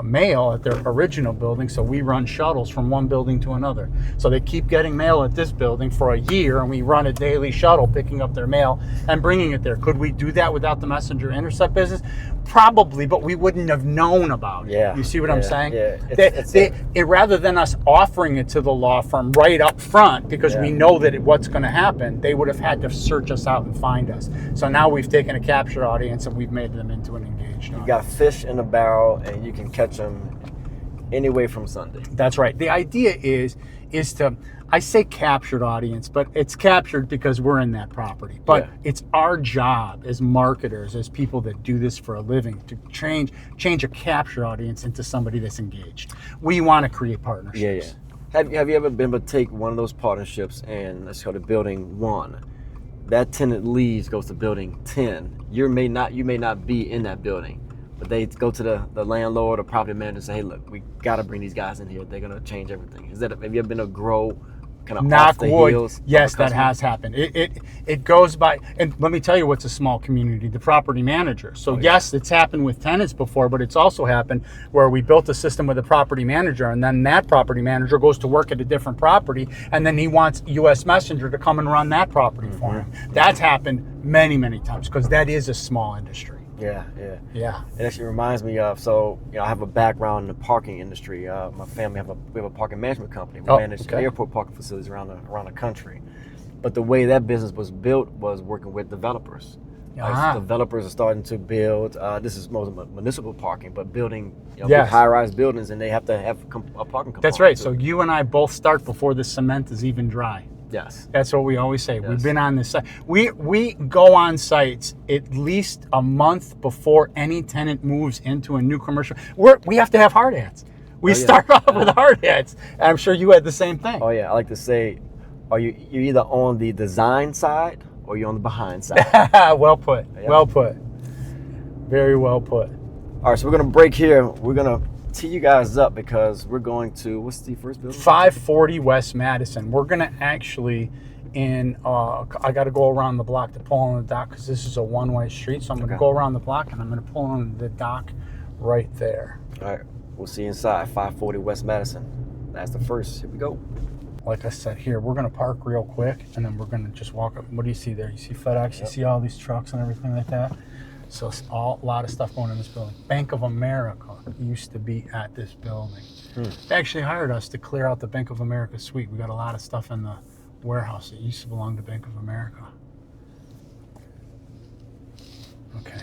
mail at their original building, so we run shuttles from one building to another. So they keep getting mail at this building for a year, and we run a daily shuttle picking up their mail and bringing it there. Could we do that without the messenger intercept business? Probably, but we wouldn't have known about it. Yeah. You see what I'm saying? Yeah. Rather than us offering it to the law firm right up front, because we know that what's going to happen, they would have had to search us out and find us. So now we've taken a capture audience and we've made them into an engaged audience. You got fish in a barrel, and you can catch them any way from Sunday. That's right. The idea is is to, I say captured audience, but it's captured because we're in that property. But Yeah. it's our job as marketers, as people that do this for a living, to change a captured audience into somebody that's engaged. We want to create partnerships. Yeah, yeah. Have you ever been able to take one of those partnerships and let's go to building 1? That tenant leaves, goes to building 10. You may not be in that building, but they go to the landlord or property manager and say, hey, look, we got to bring these guys in here. They're going to change everything. Have you ever been a grow kind of Knock off the wood. heels? Yes, that has happened. It goes by, and let me tell you what's a small community, the property manager. So yes, it's happened with tenants before, but it's also happened where we built a system with a property manager, and then that property manager goes to work at a different property, and then he wants US Messenger to come and run that property for him. That's happened many, many times because that is a small industry. Yeah. It actually reminds me of, I have a background in the parking industry. My family we have a parking management company. We manage airport parking facilities around the country. But the way that business was built was working with developers. Developers are starting to build. This is most municipal parking, but building big high-rise buildings, and they have to have a parking component. That's right. So you and I both start before the cement is even dry. Yes. That's what we always say. Yes. We've been on this site. We go on sites at least a month before any tenant moves into a new commercial. We have to have hard hats. We start off with hard hats. I'm sure you had the same thing. Oh yeah, I like to say, you're either on the design side or you're on the behind side. Well put. Yeah. Well put. Very well put. All right, so we're gonna break here. We're gonna tee you guys up because we're going to, what's the first building? 540 West Madison. We're gonna actually I got to go around the block to pull on the dock because this is a one-way street. So I'm gonna go around the block and I'm gonna pull on the dock right there. All right, we'll see you inside 540 West Madison. That's the first. Here we go. Like I said, here we're gonna park real quick and then we're gonna just walk up. What do you see there? You see FedEx? You see all these trucks and everything like that. So it's a lot of stuff going in this building. Bank of America used to be at this building. They actually hired us to clear out the Bank of America suite. We got a lot of stuff in the warehouse that used to belong to Bank of America. Okay.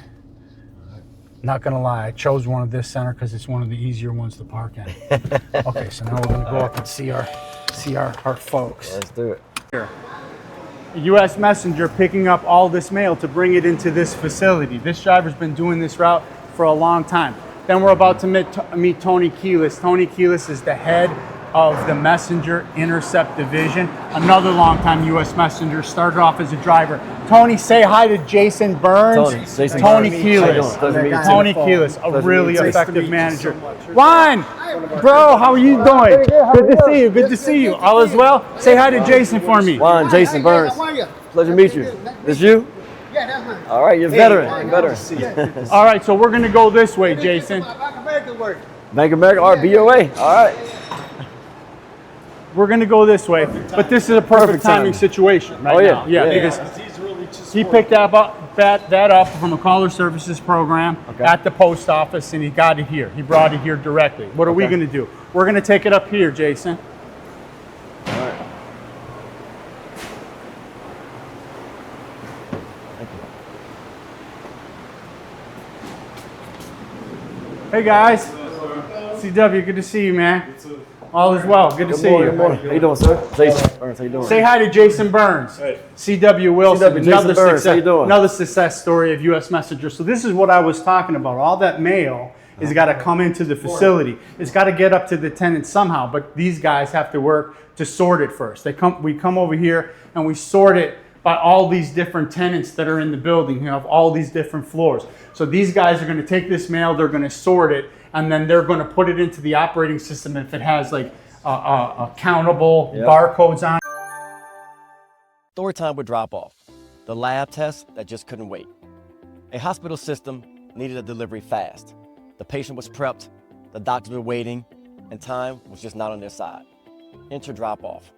Not gonna lie, I chose one of this center because it's one of the easier ones to park in. Okay, so now we're gonna go up and see our folks. Let's do it. Here. US Messenger picking up all this mail to bring it into this facility. This driver's been doing this route for a long time. Then we're about to meet Tony Keelis. Tony Keelis is the head of the Messenger Intercept Division. Another longtime US Messenger, started off as a driver. Tony, say hi to Jason Burns. Tony Keelis. Tony Keelis, a really effective manager. Juan, bro, how are you doing? Good to see you, good to see you. All is well? Say hi to Jason for me. Juan, Jason Burns. Pleasure to meet you. This you? Yeah, that's mine. All right, you're a veteran. Veteran. All right, so we're gonna go this way, Jason. Bank of America, or BOA. All right. We're gonna go this way, but this is a perfect timing situation right now. Yeah, because he picked that up from a caller services program at the post office, and he got it here. He brought it here directly. What are we gonna do? We're gonna take it up here, Jason. All right. Thank you. Hey guys, CW, good to see you, man. All is well. Good to see you. Good morning. How you doing, sir? Jason Burns, how you doing? Say hi to Jason Burns. Hey. CW Wilson. CW, Jason Burns, how you doing? Another success story of US Messenger. So this is what I was talking about. All that mail has got to come into the facility. It's got to get up to the tenant somehow, but these guys have to work to sort it first. We come over here and we sort it by all these different tenants that are in the building. You have all these different floors. So these guys are going to take this mail, they're going to sort it, and then they're going to put it into the operating system if it has like countable barcodes on it. Story time with drop-off. The lab test that just couldn't wait. A hospital system needed a delivery fast. The patient was prepped, the doctors were waiting, and time was just not on their side. Enter drop-off.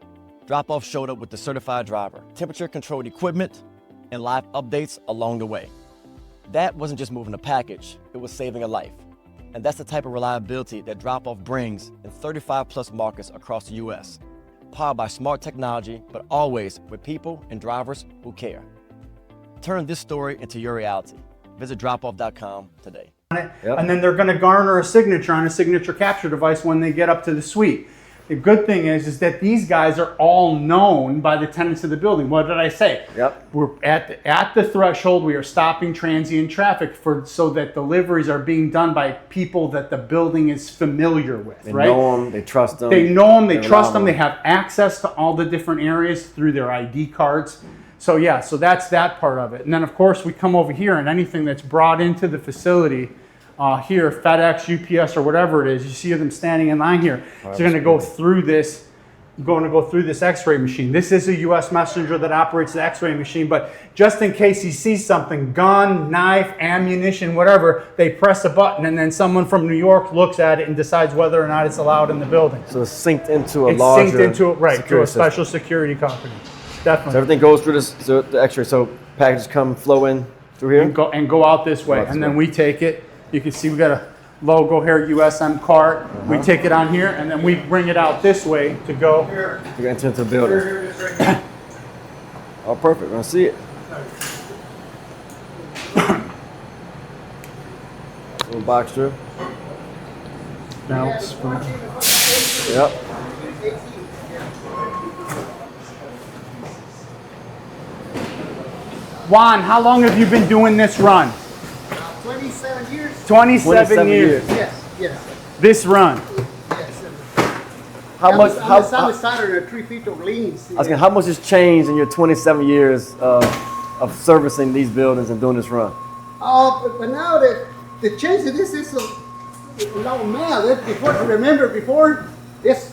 Drop-off showed up with the certified driver, temperature-controlled equipment, and live updates along the way. That wasn't just moving a package, it was saving a life. And that's the type of reliability that drop-off brings in 35+ markets across the US. Powered by smart technology, but always with people and drivers who care. Turn this story into your reality. Visit dropoff.com today. And then they're going to garner a signature on a signature capture device when they get up to the suite. The good thing is that these guys are all known by the tenants of the building. What did I say? Yep. We're at the threshold. We are stopping transient traffic so that deliveries are being done by people that the building is familiar with. They right? know them. They trust them. They know them. They trust them. them. They have access to all the different areas through their ID cards. So yeah, so that's that part of it. And then of course we come over here, and anything that's brought into the facility. Here, FedEx, UPS, or whatever it is, you see them standing in line here. So you're going to go through this. X-ray machine. This is a U.S. messenger that operates the X-ray machine, but just in case he sees something, gun, knife, ammunition, whatever, they press a button, and then someone from New York looks at it and decides whether or not it's allowed in the building. So it's synced into It's larger synced into it, right, to a security special system. security company. Definitely. So everything goes through the X-ray. So packages flow in through here. and go out this way, and then we take it. You can see we got a logo here, USM cart. We take it on here, and then we bring it out this way to go. You get into the building. Oh, perfect. I see it. Little box through. Belts. Yep. Juan, how long have you been doing this run? 27 years. 27 years. Yes. This run. Yes. How much? I'm a starter at 3 feet of liens. I was gonna, how much has changed in your 27 years of servicing these buildings and doing this run? But now the change of this is a lot of mail. Before this,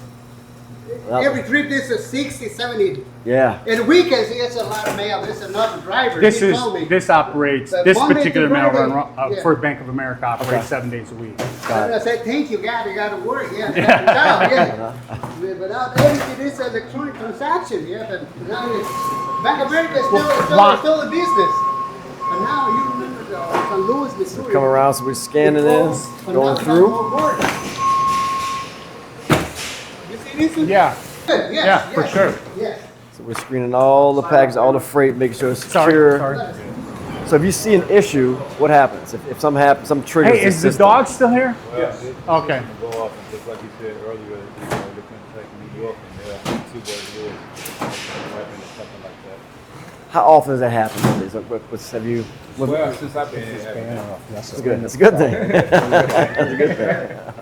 every trip is a 60, 70. Yeah. And weekends, it's a lot of mail. There's another driver. He told me. This operates. But This Monday particular to mail Friday, run yeah. for Bank of America operates Okay. 7 days a week. And I said, thank you, God. You got to work. Yeah. Yeah. Without everything, it's an electronic transaction. Yeah. But now Bank of America is still a business. But now you remember St. Louis, Missouri. Come around, so we're scanning in, going through. You see this? Yeah. Yes, Yeah, for sure. Yes. So we're screening all the packages, all the freight, making sure it's secure. Sorry. So if you see an issue, what happens? If something happens, some triggers Hey, is the system. dog still here? Yes. Okay. Go off and just like you said earlier, you know, they couldn't take New York and they'll see what it is, weapon or something like that. How often does that happen? Have you? Well, since I've been here, That's good. That's a good thing. That's a good thing.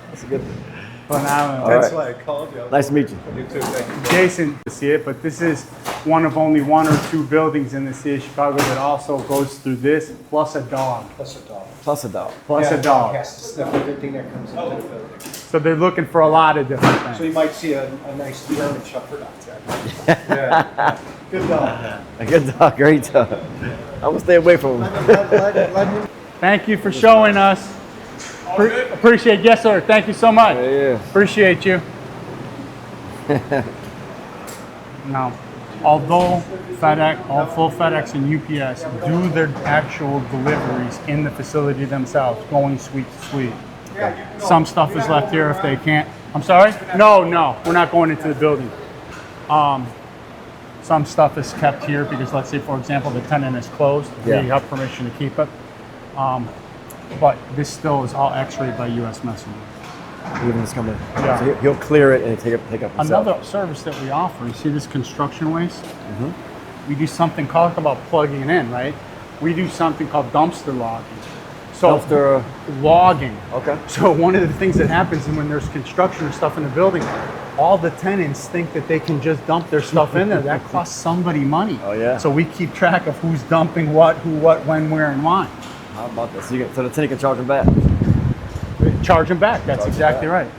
That's a good thing. Phenomenal. All right. why I called you. Nice to meet you. You too, thank you. Jason to see it, but this is one of only 1 or 2 buildings in the city of Chicago that also goes through this, plus a dog. Plus a dog. Plus a dog. Plus a dog. Has to sniff everything that comes into the building. So they're looking for a lot of different So you things. might see a nice German Shepherd outside. Yeah. Good dog. A good dog. Great dog. I'm gonna stay away from him. Let him. Thank you for showing us. Appreciate it. Yes, sir. Thank you so much. Yeah. Appreciate you. Now, although full FedEx and UPS do their actual deliveries in the facility themselves, going suite to suite, some stuff is left here if they can't. I'm sorry? No, we're not going into the building. Some stuff is kept here because, let's say, for example, the tenant is closed. Yeah. They have permission to keep it. But this still is all X-rayed by U.S. Messenger. Even this coming. Yeah. So he'll clear it and take up himself. Another service that we offer, you see this construction waste? We do something talk about plugging it in, right? We do something called dumpster logging. So Dumpster. logging. Okay. So one of the things that happens when there's construction and stuff in the building, all the tenants think that they can just dump their stuff in there. That costs somebody money. Oh, yeah. So we keep track of who's dumping what, who, what, when, where, and why. How about this? So the tenant can charge him back. Charge them back. That's Charge 'em exactly back. right.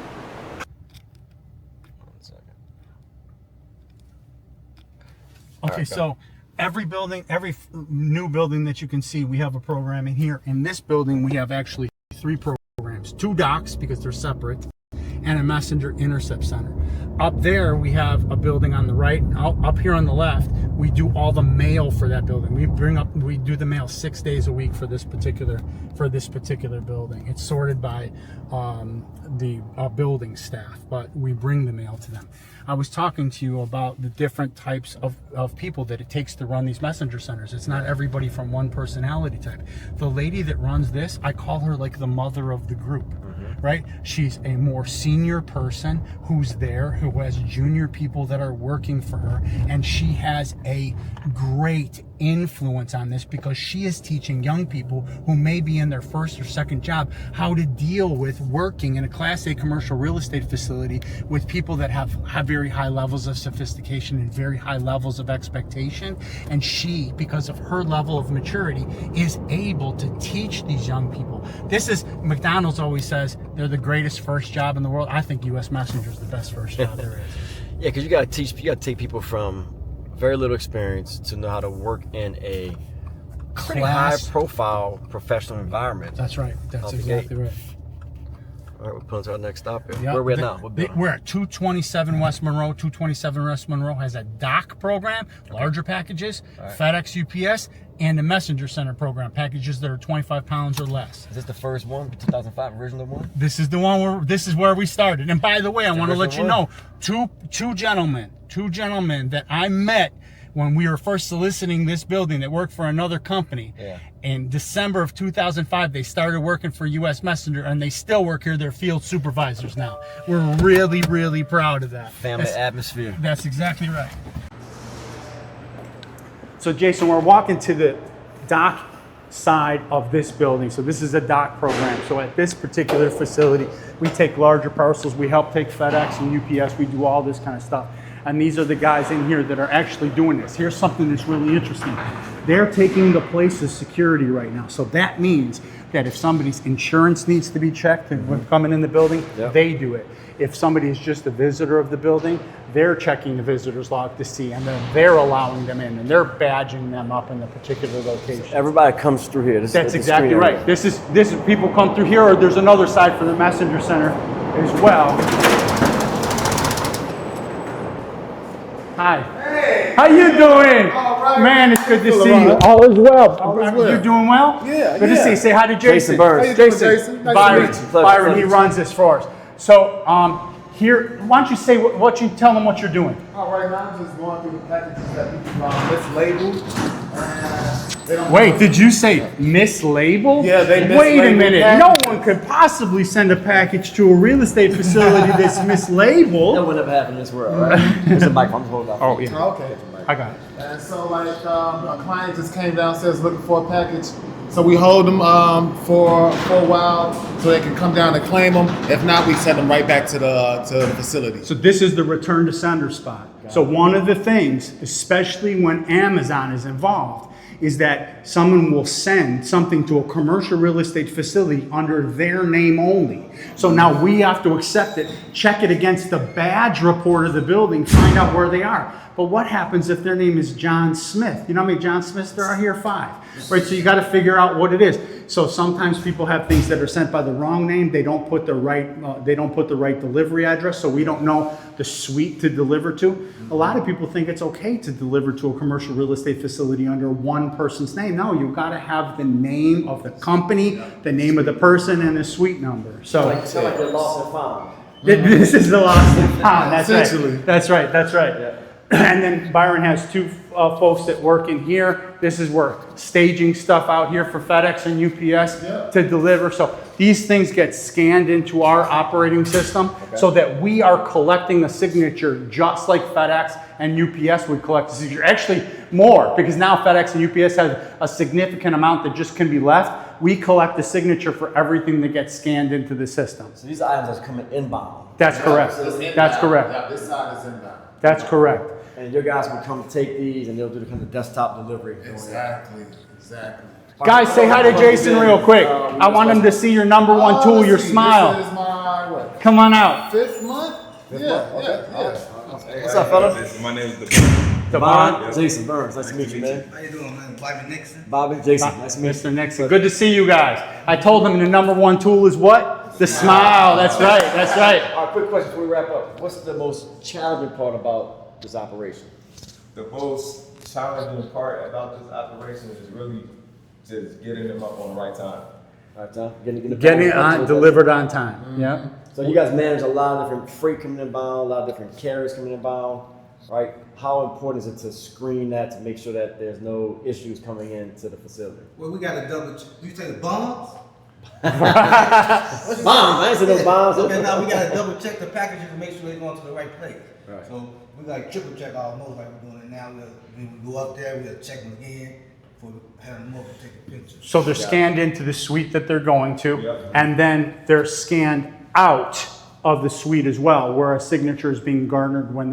Okay, so every building, every new building that you can see, we have a program in here. In this building, we have actually 3 programs. 2 docks, because they're separate, and a messenger intercept center. Up there, we have a building on the right. Up here on the left, we do all the mail for that building. We do the mail 6 days a week for this particular building. It's sorted by the building staff, but we bring the mail to them. I was talking to you about the different types of people that it takes to run these messenger centers. It's not everybody from one personality type. The lady that runs this, I call her like the mother of the group. right? She's a more senior person who's there, who has junior people that are working for her, and she has a great influence on this because she is teaching young people who may be in their first or second job how to deal with working in a Class A commercial real estate facility with people that have very high levels of sophistication and very high levels of expectation. And she, because of her level of maturity, is able to teach these young people. This is, McDonald's always says they're the greatest first job in the world. I think U.S. Messenger is the best first job there is. Yeah, because you got to take people from very little experience to know how to work in a pretty high profile professional environment. That's right. That's exactly right. All right, we're pulling to our next stop here. Yep. Where are we at now? We're at 227 West Monroe. 227 West Monroe has a dock program, larger packages, FedEx, UPS, and a messenger center program, packages that are 25 pounds or less. Is this the first one, 2005 original one? This is the one this is where we started. And by the way, I want to let you know, two gentlemen that I met when we were first soliciting this building that worked for another company. Yeah. In December of 2005, they started working for U.S. Messenger, and they still work here. They're field supervisors now. We're really, really proud of that. Family atmosphere. That's exactly right. So Jason, we're walking to the dock side of this building. So this is a dock program. So at this particular facility, we take larger parcels. We help take FedEx and UPS. We do all this kind of stuff. And these are the guys in here that are actually doing this. Here's something that's really interesting. They're taking the place of security right now. So that means that if somebody's insurance needs to be checked and when coming in the building, they do it. If somebody is just a visitor of the building, they're checking the visitor's log to see, and then they're allowing them in, and they're badging them up in the particular location. Everybody comes through here. That's exactly right. This is people come through here, or there's another side for the messenger center as well. Hi. Hey. How you doing? All right. Man, it's good to see Ron. you. All is well. All is well. You doing well? Yeah, Good to see you. Say hi to Jason. Jason Burns. How you doing, Jason? Nice Byron. to meet you. Byron, he runs this for us. So here, why don't you say what you tell them what you're doing? All right, now I'm just going through the packages that people mislabeled. They don't Wait, did you say mislabeled? Yeah, they Wait a mislabeled minute. packages. No one could possibly send a package to a real estate facility that's That mislabeled. would never happen in this world, right? There's a mic. I'm holding up. Oh, yeah. Okay. I got it. And so, like, a client just came downstairs looking for a package. So we hold them for a while so they can come down and claim them. If not, we send them right back to the facility. So this is the return to sender spot. So one of the things, especially when Amazon is involved, is that someone will send something to a commercial real estate facility under their name only. So now we have to accept it, check it against the badge report of the building, find out where they are. But what happens if their name is John Smith? You know how many John Smiths there are here? 5. Right, so you got to figure out what it is. So sometimes people have things that are sent by the wrong name. They don't put the right delivery address, so we don't know the suite to deliver to. A lot of people think it's okay to deliver to a commercial real estate facility under one person's name. No, you've got to have the name of the company, the name of the person, and the suite number. So It's like they're lost and found. this is the lost and found. That's Essentially. right. That's right. That's right. Yeah. And then Byron has 2 folks that work in here. This is where staging stuff out here for FedEx and UPS to deliver. So these things get scanned into our operating system so that we are collecting the signature just like FedEx and UPS would collect the signature. Actually more, because now FedEx and UPS has a significant amount that just can be left. We collect the signature for everything that gets scanned into the system. So these items are coming inbound. That's correct. That's correct. Yeah, this side is inbound. That's correct. And your guys will come take these and they'll do the kind of desktop delivery. Exactly. Guys, say hi to Jason real quick. I want him to see your number one tool, your smile. This is my what? Come on out. 5th month? Yeah. What's up, fella? My name is Devon. Devon. Jason Burns. Nice to meet you, man. How you doing, man? Bobby Nixon? Bobby, Jason. Nice to meet you. Mr. Nixon. Good to see you guys. I told him the number one tool is what? The smile. That's right. That's right. All right, quick question before we wrap up. What's the most challenging part about this operation? The most challenging part about this operation is really just getting them up on the right time. Right, Tom? Getting it on, delivered on time. Yeah. So you guys manage a lot of different freight coming inbound, a lot of different carriers coming inbound, right? How important is it to screen that to make sure that there's no issues coming into the facility? Well, we got to double check. You say the bonds? Bombs. I ain't seen no bombs. Okay, now we gotta double check the packages to make sure they're going to the right place. Right. So we gotta triple check almost like we're doing it now. When we go up there, we'll check them again before we have them over and take a picture. So they're scanned into the suite that they're going to, and then they're scanned out of the suite as well, where a signature is being garnered when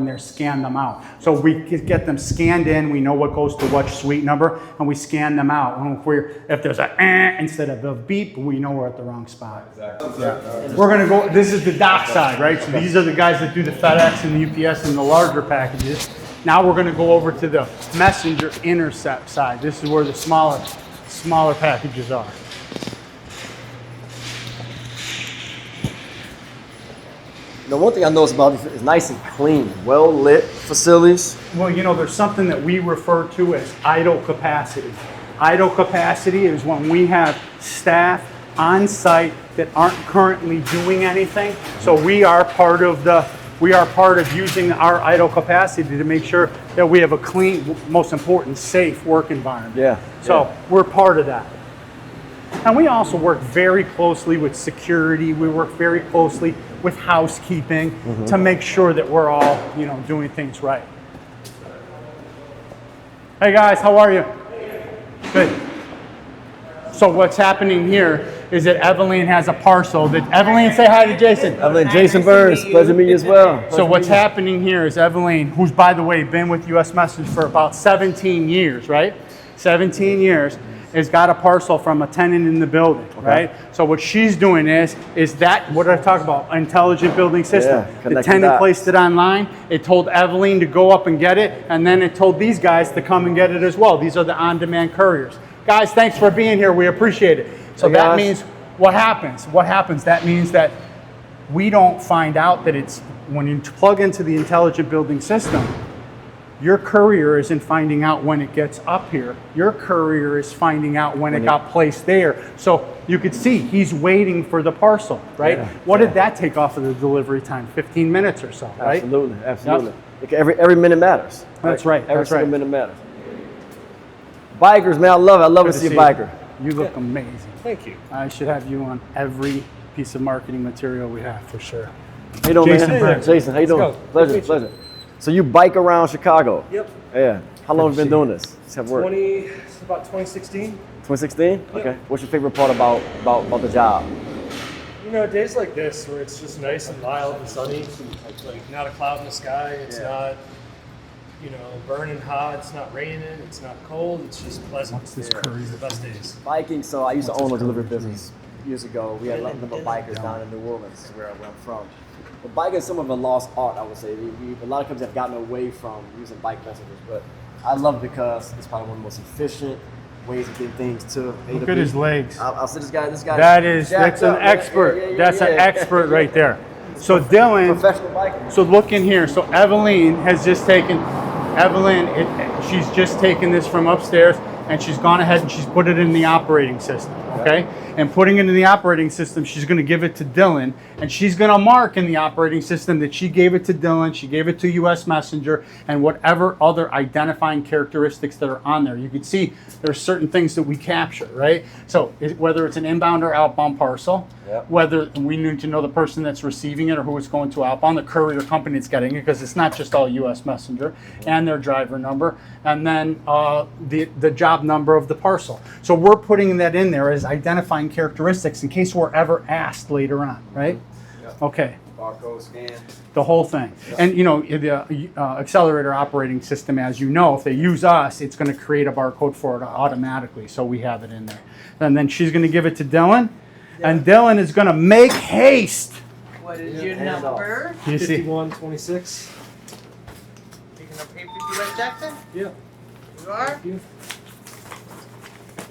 they're scanned them out. So we get them scanned in, we know what goes to what suite number, and we scan them out. And if there's a instead of a beep, we know we're at the wrong spot. Exactly. Yeah. We're gonna go, this is the dock side, right? So these are the guys that do the FedEx and the UPS and the larger packages. Now we're gonna go over to the messenger intercept side. This is where the smaller packages are. The one thing I noticed about it is nice and clean, well lit facilities. Well, you know, there's something that we refer to as idle capacity. Idle capacity is when we have staff on site that aren't currently doing anything. So we are part of using our idle capacity to make sure that we have a clean, most important, safe work environment. Yeah. So we're part of that. And we also work very closely with security. We work very closely with housekeeping to make sure that we're all, you know, doing things right. Hey guys, how are you? Good. So what's happening here is that Evelyn has a parcel that, Evelyn, say hi to Jason. Evelyn, Jason Burns, pleasure to meet you as well. So what's happening here is Evelyn, who's by the way been with US Message for about 17 years, right? 17 years. Has got a parcel from a tenant in the building, right? So what she's doing is that, what did I talk about? Intelligent building system. Yeah, the tenant placed it online. It told Evelyn to go up and get it, and then it told these guys to come and get it as well. These are the on-demand couriers. Guys, thanks for being here. We appreciate it. So that means, what happens? What happens? That means that we don't find out that it's, when you plug into the intelligent building system, your courier isn't finding out when it gets up here. Your courier is finding out when it got placed there. So you could see he's waiting for the parcel, right? Yeah. What did that take off of the delivery time? 15 minutes or so, right? Absolutely, absolutely. Yep. Every minute matters. That's right. Every single minute matters. Bikers, man, I love it. I love to see a biker. You look amazing. Thank you. I should have you on every piece of marketing material we have for sure. How you doing, Jason man? Burns. Jason, how you doing? Pleasure. So you bike around Chicago? Yep. Yeah. How long have you been doing this? Just have work. It's about 2016. 2016? Yep. Okay. What's your favorite part about the job? You know, days like this where it's just nice and mild and sunny, like not a cloud in the sky, it's not, you know, burning hot, it's not raining, it's not cold, it's just pleasant. What's this It's the best days. Biking, so I used to own a delivery business years ago. We had a lot of bikers down in New Orleans, where I'm from. But biking is some of a lost art, I would say. A lot of companies have gotten away from using bike messengers, but I love it because it's probably one of the most efficient ways of getting things to A to Look B. at his legs. I'll see this guy. That's an expert. That's an expert right there. So Dylan, Professional biker. so look in here. So Evelyn has just taken, she's just taken this from upstairs and she's gone ahead and she's put it in the operating system, okay? And putting it in the operating system, she's gonna give it to Dylan and she's gonna mark in the operating system that she gave it to Dylan, she gave it to US Messenger, and whatever other identifying characteristics that are on there. You can see there's certain things that we capture, right? So whether it's an inbound or outbound parcel, whether we need to know the person that's receiving it or who it's going to outbound, the courier company that's getting it, because it's not just all US Messenger, and their driver number, and then the job number of the parcel. So we're putting that in there as identifying characteristics in case we're ever asked later on, right? Okay. Barcode scan. The whole thing. And you know, the accelerator operating system, as you know, if they use us, it's going to create a barcode for it automatically. So we have it in there. And then she's going to give it to Dylan. And Dylan is going to make haste. What is your number? You see? 5126. Picking up paper, U.S. Jackson? Yeah. You are?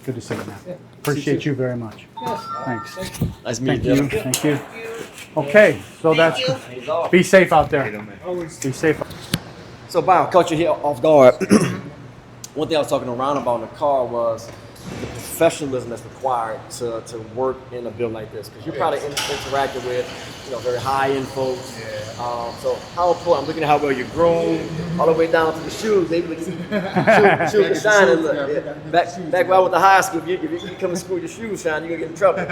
Good to see you, man. Appreciate you very much. Thanks. Nice Thank meeting you. Thank you. Okay, so that's good. Be safe out there. Be safe. So, Byron, caught you here off guard. One thing I was talking around about in the car was the professionalism that's required to work in a building like this? Because you're probably interacting with, very high-end folks. So how important? I'm looking at how well you're groomed, all the way down to the shoes. They look shoes are shining. Look, back when I went to high school, if you come to school, your shoes shine, you're gonna get in trouble.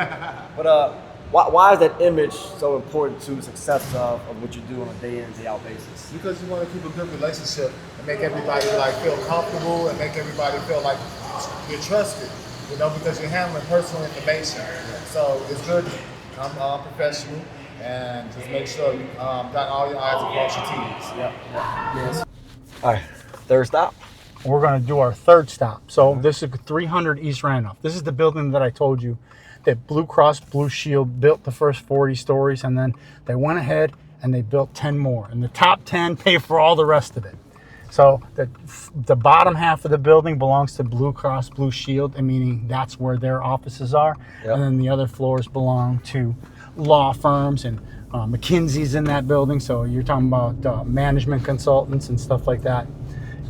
But why is that image so important to the success of what you do on a day in, day out basis? Because you want to keep a good relationship and make everybody feel comfortable and make everybody feel like you're trusted, because you're handling personal information. So it's good to come professional and just make sure you got all your I's and cross your T's. Yes. All right, third stop. We're going to do our third stop. So this is 300 East Randolph. This is the building that I told you that Blue Cross Blue Shield built the first 40 stories, and then they went ahead and they built 10 more. And the top 10 pay for all the rest of it. So the bottom half of the building belongs to Blue Cross Blue Shield, meaning that's where their offices are. Yep. And then the other floors belong to law firms, and McKinsey's in that building. So you're talking about management consultants and stuff like that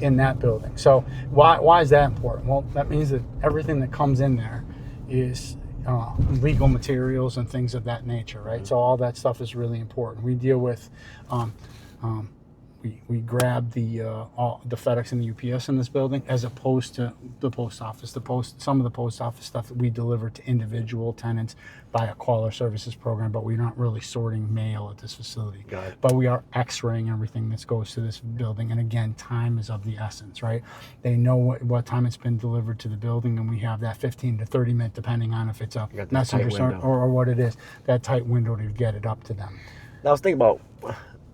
in that building. So why is that important? Well, that means that everything that comes in there is legal materials and things of that nature, right? Mm-hmm. So all that stuff is really important. We deal with we grab the FedEx and the UPS in this building, as opposed to the post office. Some of the post office stuff that we deliver to individual tenants by a caller services program, but we're not really sorting mail at this facility. Got it. But we are X-raying everything that goes to this building. And again, time is of the essence, right? They know what time it's been delivered to the building, and we have that 15 to 30 minute, depending on if it's a messenger or what it is, that tight window to get it up to them. Now I was thinking about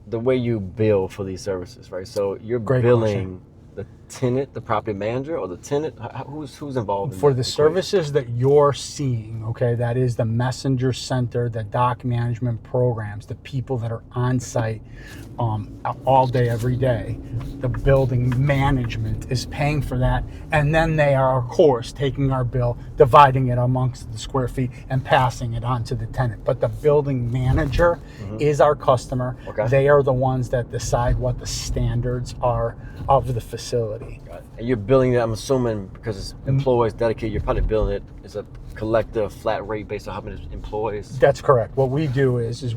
the way you bill for these services, right? So you're Great billing the tenant, the property manager, or the tenant? Who's involved in for that the services that you're seeing? Okay, that is the messenger center, the dock management programs, the people that are on site all day, every day. The building management is paying for that, and then they are, of course, taking our bill, dividing it amongst the square feet, and passing it on to the tenant. But the building manager is our customer. Okay. They are the ones that decide what the standards are of the facility. Got it. And you're billing it, I'm assuming, because it's employees dedicated, you're probably billing it as a collective flat rate based on how many employees. That's correct. What we do is each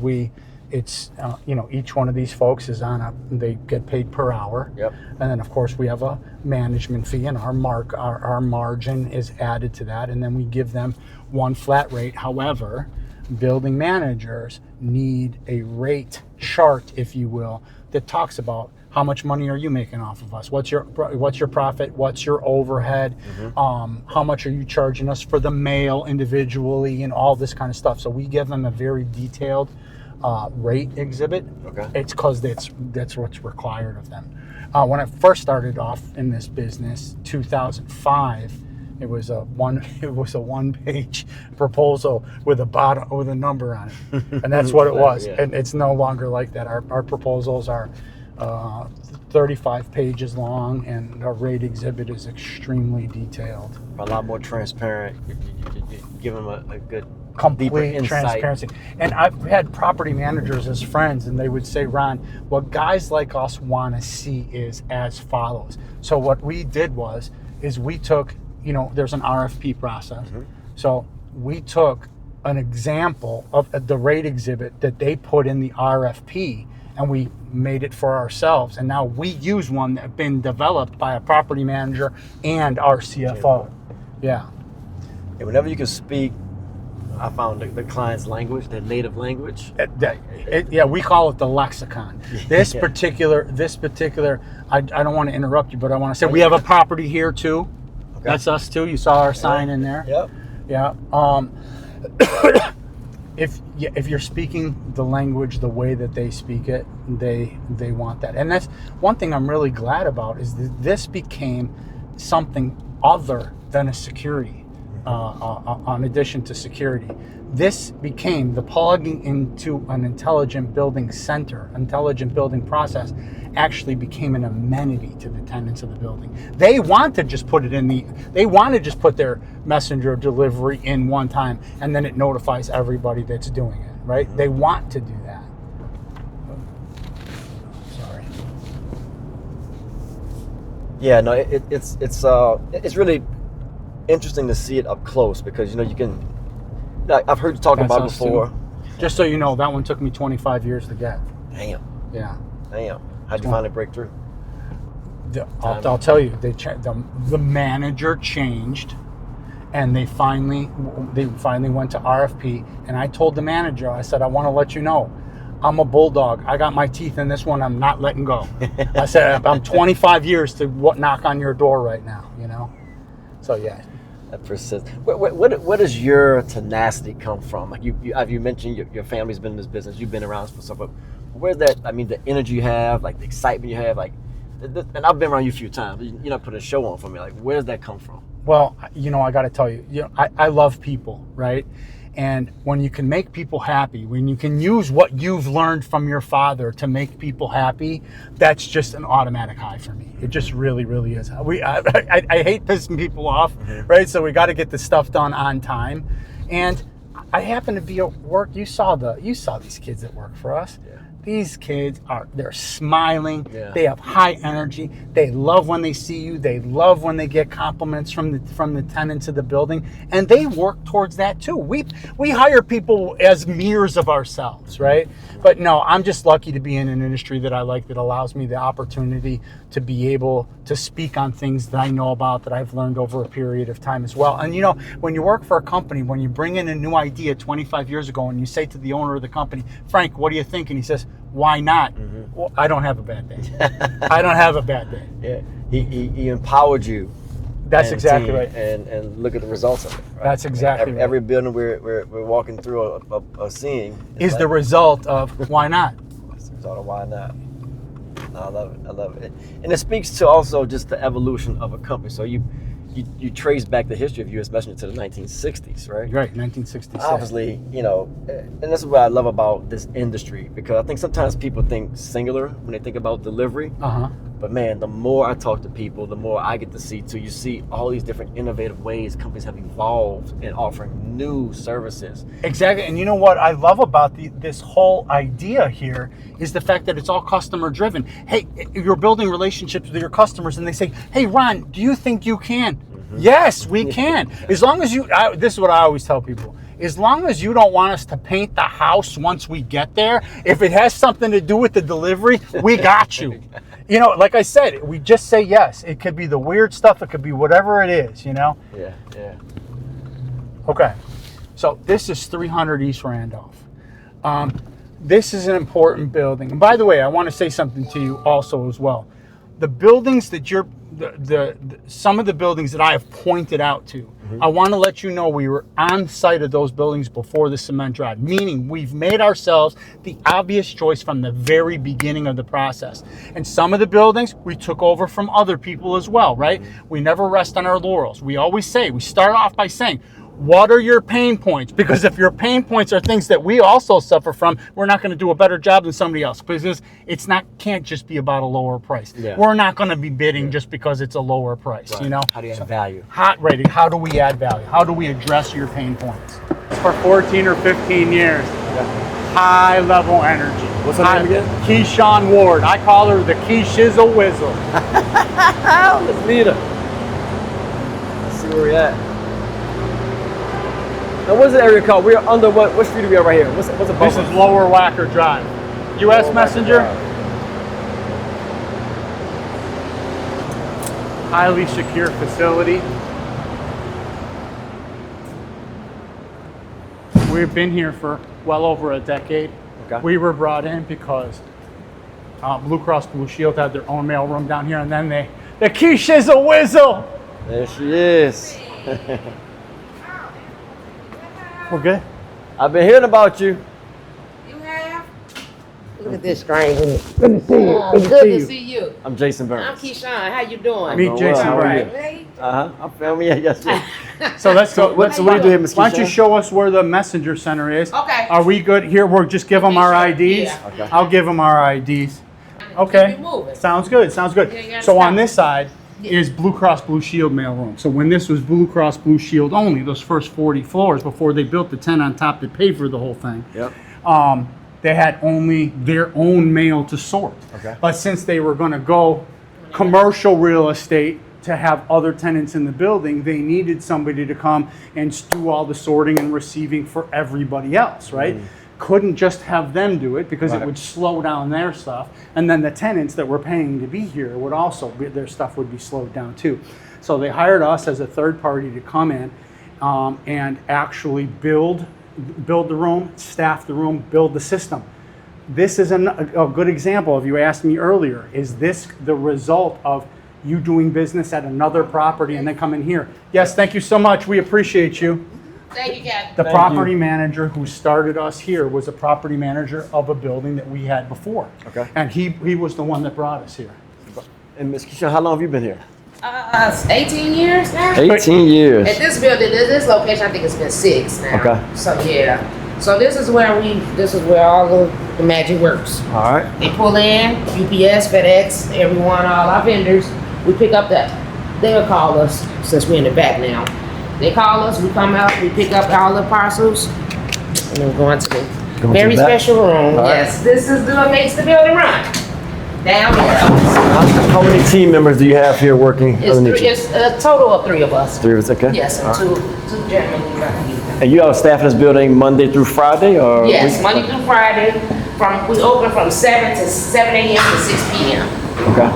one of these folks is they get paid per hour. Yep. And then of course we have a management fee, and our margin is added to that, and then we give them one flat rate. However, building managers need a rate chart, if you will, that talks about how much money are you making off of us? What's your profit? What's your overhead? How much are you charging us for the mail individually, and all this kind of stuff. So we give them a very detailed rate exhibit. Okay. It's because that's what's required of them. When I first started off in this business, 2005, it was a one-page proposal with a number on it, and that's what it was. Yeah. And it's no longer like that. Our proposals are 35 pages long, and our rate exhibit is extremely detailed. A lot more transparent. You give them a good, complete transparency. And I've had property managers as friends, and they would say, Ron, what guys like us want to see is as follows. So what we did is we took, there's an RFP process. So we took an example of the rate exhibit that they put in the RFP, and we made it for ourselves. And now we use one that's been developed by a property manager and our CFO. Yeah. And whenever you can speak, I found the client's language, their native language. We call it the lexicon. This particular, I don't want to interrupt you, but I want to say we have a property here too. Okay. That's us too. You saw our sign in there. Yep. Yeah. If you're speaking the language the way that they speak it, they want that. And that's one thing I'm really glad about, is that this became something other than a security. On addition to security, this became the plugging into an intelligent building process actually became an amenity to the tenants of the building. They want to just put their messenger delivery in one time, and then it notifies everybody that's doing it, right? They want to do that. Sorry. Yeah, no, it's really interesting to see it up close because you know you can. Like, I've heard you talk about it before. Too. Just so you know, that one took me 25 years to get. Damn. Yeah. Damn. How'd you finally break through? I'll tell you, the manager changed, and they finally went to RFP. And I told the manager, I said, I want to let you know, I'm a bulldog. I got my teeth in this one. I'm not letting go. I said, I'm 25 years to knock on your door right now. You know. So yeah. That persists. Where does your tenacity come from? Like you mentioned, your family's been in this business. You've been around for stuff. But where's that? I mean, the energy you have, like the excitement you have, like. And I've been around you a few times. You know, put a show on for me. Like, where does that come from? Well, you know, I got to tell you, I love people, right? And when you can make people happy, when you can use what you've learned from your father to make people happy, that's just an automatic high for me. It just really, really is. I hate pissing people off, right? So we got to get this stuff done on time. And I happen to be at work. You saw these kids that work for us. Yeah. These kids they're smiling. Yeah. They have high energy. They love when they see you. They love when they get compliments from the tenants of the building, and they work towards that too. We hire people as mirrors of ourselves, right? But no, I'm just lucky to be in an industry that I like, that allows me the opportunity to be able to speak on things that I know about, that I've learned over a period of time as well. And you know, when you work for a company, when you bring in a new idea 25 years ago and you say to the owner of the company, Frank, what do you think? And he says, why not? Well, I don't have a bad day. I don't have a bad day. Yeah, he empowered you. That's exactly right. And look at the results of it. Right? That's exactly right. Every building we're walking through or seeing is the result of why not. It's the result of why not. No, I love it. And it speaks to also just the evolution of a company. So you trace back the history of U.S. Messenger to the 1960s, right? Right, 1966. Obviously, you know, and this is what I love about this industry, because I think sometimes people think singular when they think about delivery. But man, the more I talk to people, the more I get to see too. You see all these different innovative ways companies have evolved in offering new services. Exactly, and you know what I love about this whole idea here is the fact that it's all customer driven. Hey, you're building relationships with your customers, and they say, "Hey, Ron, do you think you can?" Yes, we can. As long as this is what I always tell people. As long as you don't want us to paint the house once we get there, if it has something to do with the delivery, we got you. You know, like I said, we just say yes. It could be the weird stuff. It could be whatever it is, you know? Yeah. Okay. So this is 300 East Randolph. This is an important building. And by the way, I want to say something to you also as well. The buildings that some of the buildings that I have pointed out to, I want to let you know we were on site of those buildings before the cement drive, meaning we've made ourselves the obvious choice from the very beginning of the process. And some of the buildings we took over from other people as well, right? We never rest on our laurels. We always say, we start off by saying, what are your pain points? Because if your pain points are things that we also suffer from, we're not going to do a better job than somebody else, because can't just be about a lower price. Yeah. We're not going to be bidding just because it's a lower price, right. You know? How do you add value? How do we add value? How do we address your pain points? For 14 or 15 years, high level energy. What's her name again? Keyshawn Ward. I call her the Key Shizzle Whizzle. Let's meet her. Let's see where we're at. Now, what's the area called? We're under what street are we at right here? What's above This is Lower Wacker Drive. U.S. Messenger. Highly secure facility. We've been here for well over a decade. Okay. We were brought in because Blue Cross Blue Shield had their own mailroom down here, and then the Key Shizzle Whizzle. There she is. We're good. I've been hearing about you. You have? Look at this stranger. Good to see you. Good to see you. I'm Jason Burns. I'm Keyshawn. How you doing? Meet Jason Burns. Hey. I'm filming. Yes. So let's go. So what do you do here, Ms. Why don't you Keyshawn? show us where the messenger center is? Okay. Are we good here? We'll just give them our IDs. Yeah. Okay. I'll give them our IDs. Okay. Keep it moving. Sounds good. Sounds good. Yeah, you gotta So on stop. this side is Blue Cross Blue Shield mailroom. So when this was Blue Cross Blue Shield only, those first 40 floors before they built the 10 on top that paid for the whole thing. Yep. They had only their own mail to sort. Okay. But since they were going to go commercial real estate, to have other tenants in the building, they needed somebody to come and do all the sorting and receiving for everybody else, right? Couldn't just have them do it because it would slow down their stuff. And then the tenants that were paying to be here would also, their stuff would be slowed down too. So they hired us as a third party to come in and actually build the room, staff the room, build the system. This is a good example of, you asked me earlier, is this the result of you doing business at another property and then coming here? Yes, thank you so much. We appreciate you. Thank you, Captain. The property manager who started us here was a property manager of a building that we had before. Okay. And he was the one that brought us here. And Ms. Keisha, how long have you been here? 18 years now. 18 years. At this building, this location, I think it's been 6 now. Okay. So yeah. So this is where all the magic works. All right. They pull in, UPS, FedEx, everyone, all our vendors. We pick up they'll call us, since we're in the back now. They call us, we come out, we pick up all the parcels, and then we go into the very special room. All yes, right. this is what makes the building run. Down here. How many team members do you have here working underneath you? It's a total of 3 of us. 3 of us, okay. Yes, and two gentlemen. And you have staff in this building Monday through Friday, or? Yes, Monday through Friday. We open from 7 a.m. to 6 p.m. Okay.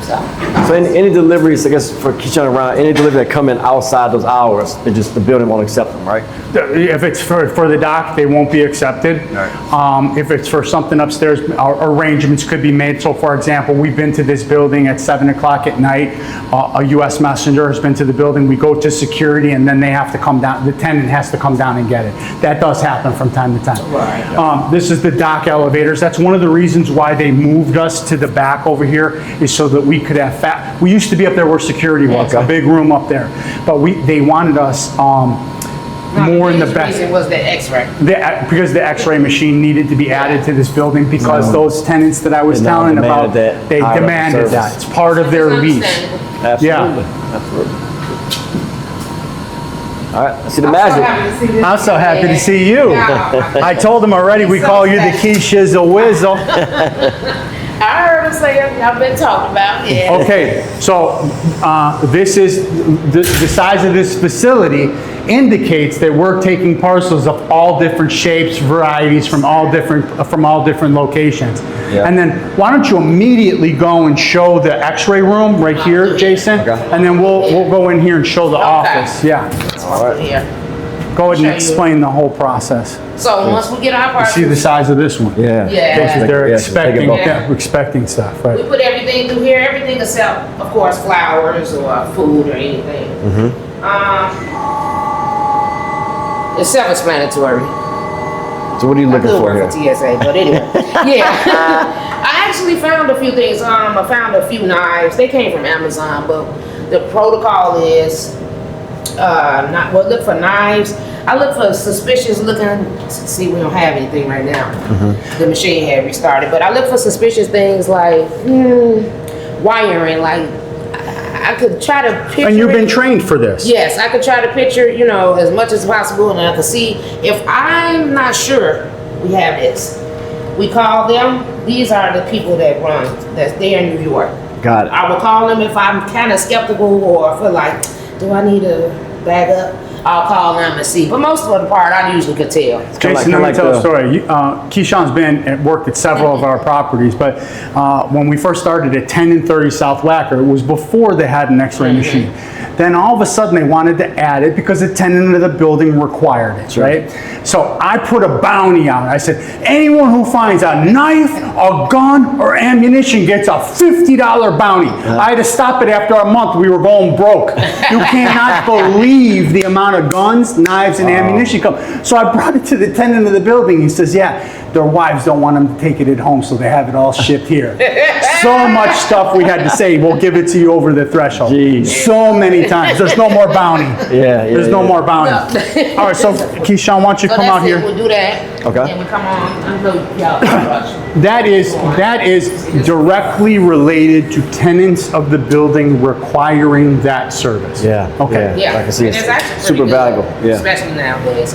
So any deliveries, I guess, for Keisha and Ron, any delivery that come in outside those hours, the building won't accept them, right? If it's for the dock, they won't be accepted. Right. If it's for something upstairs, arrangements could be made. So for example, we've been to this building at 7 o'clock at night. A US messenger has been to the building. We go to security and then they have to come down. The tenant has to come down and get it. That does happen from time to time. Right. This is the dock elevators. That's one of the reasons why they moved us to the back over here, is so that we could have we used to be up there where security was, a big room up there. But they wanted us more in the back. The reason was the X-ray. Because the X-ray machine needed to be added to this building, because those tenants that I was telling about, they demanded that. It's part of their lease. Absolutely. Yeah. Absolutely. All right, I see the magic. I'm so happy to see you. I told them already, we call you the Keisha's a Whizzle. I heard him say it. I've been talking about it. Okay, so this is the size of this facility indicates that we're taking parcels of all different shapes, varieties from all different locations. Yeah. And then why don't you immediately go and show the X-ray room right here, Jason? Okay. And then we'll go in here and show the office. Yeah. All right. Here. Go ahead and explain the whole process. So once we get our You parcels, see the size of this one? Yeah. Yeah. They're Yeah, expecting, take it yeah, we're expecting stuff, we right? put everything through here. Everything except, of course, flowers or food or anything. It's self-explanatory. So what are you looking I could for work here? for TSA, but anyway, yeah. I actually found a few things. I found a few knives. They came from Amazon, but the protocol is look for knives. I look for suspicious looking. See, we don't have anything right now. The machine had restarted, but I look for suspicious things like wiring. Like I could try to picture. And you've been trained for this? Yes, I could try to picture, as much as possible, and I could see. If I'm not sure, we have this. We call them. These are the people that run. That's there in New York. Got it. I will call them if I'm kind of skeptical or feel like, do I need to bag up? I'll call them and see. But most of the part, I usually could tell. Jason, let me tell a story. Keyshawn's worked at several of our properties, but when we first started at 10 and 30 South Wacker, it was before they had an X-ray machine. Then all of a sudden they wanted to add it because the tenant of the building required it, right? So I put a bounty out. I said, anyone who finds a knife, a gun, or ammunition gets a $50 bounty. I had to stop it after a month. We were going broke. You cannot believe the amount of guns, knives, and ammunition come. So I brought it to the tenant of the building. He says, yeah, their wives don't want them to take it at home, so they have it all shipped here. So much stuff we had to say, we'll give it to you over the threshold. Jeez. So many times. There's no more bounty. There's no more bounty. All right, so Keyshawn, why don't you come out here? We'll do that. Okay. And we come on. I know y'all That is directly related to tenants of the building requiring that service. Yeah. Okay. Yeah, I can see and it's actually super pretty good, valuable. Yeah. especially nowadays.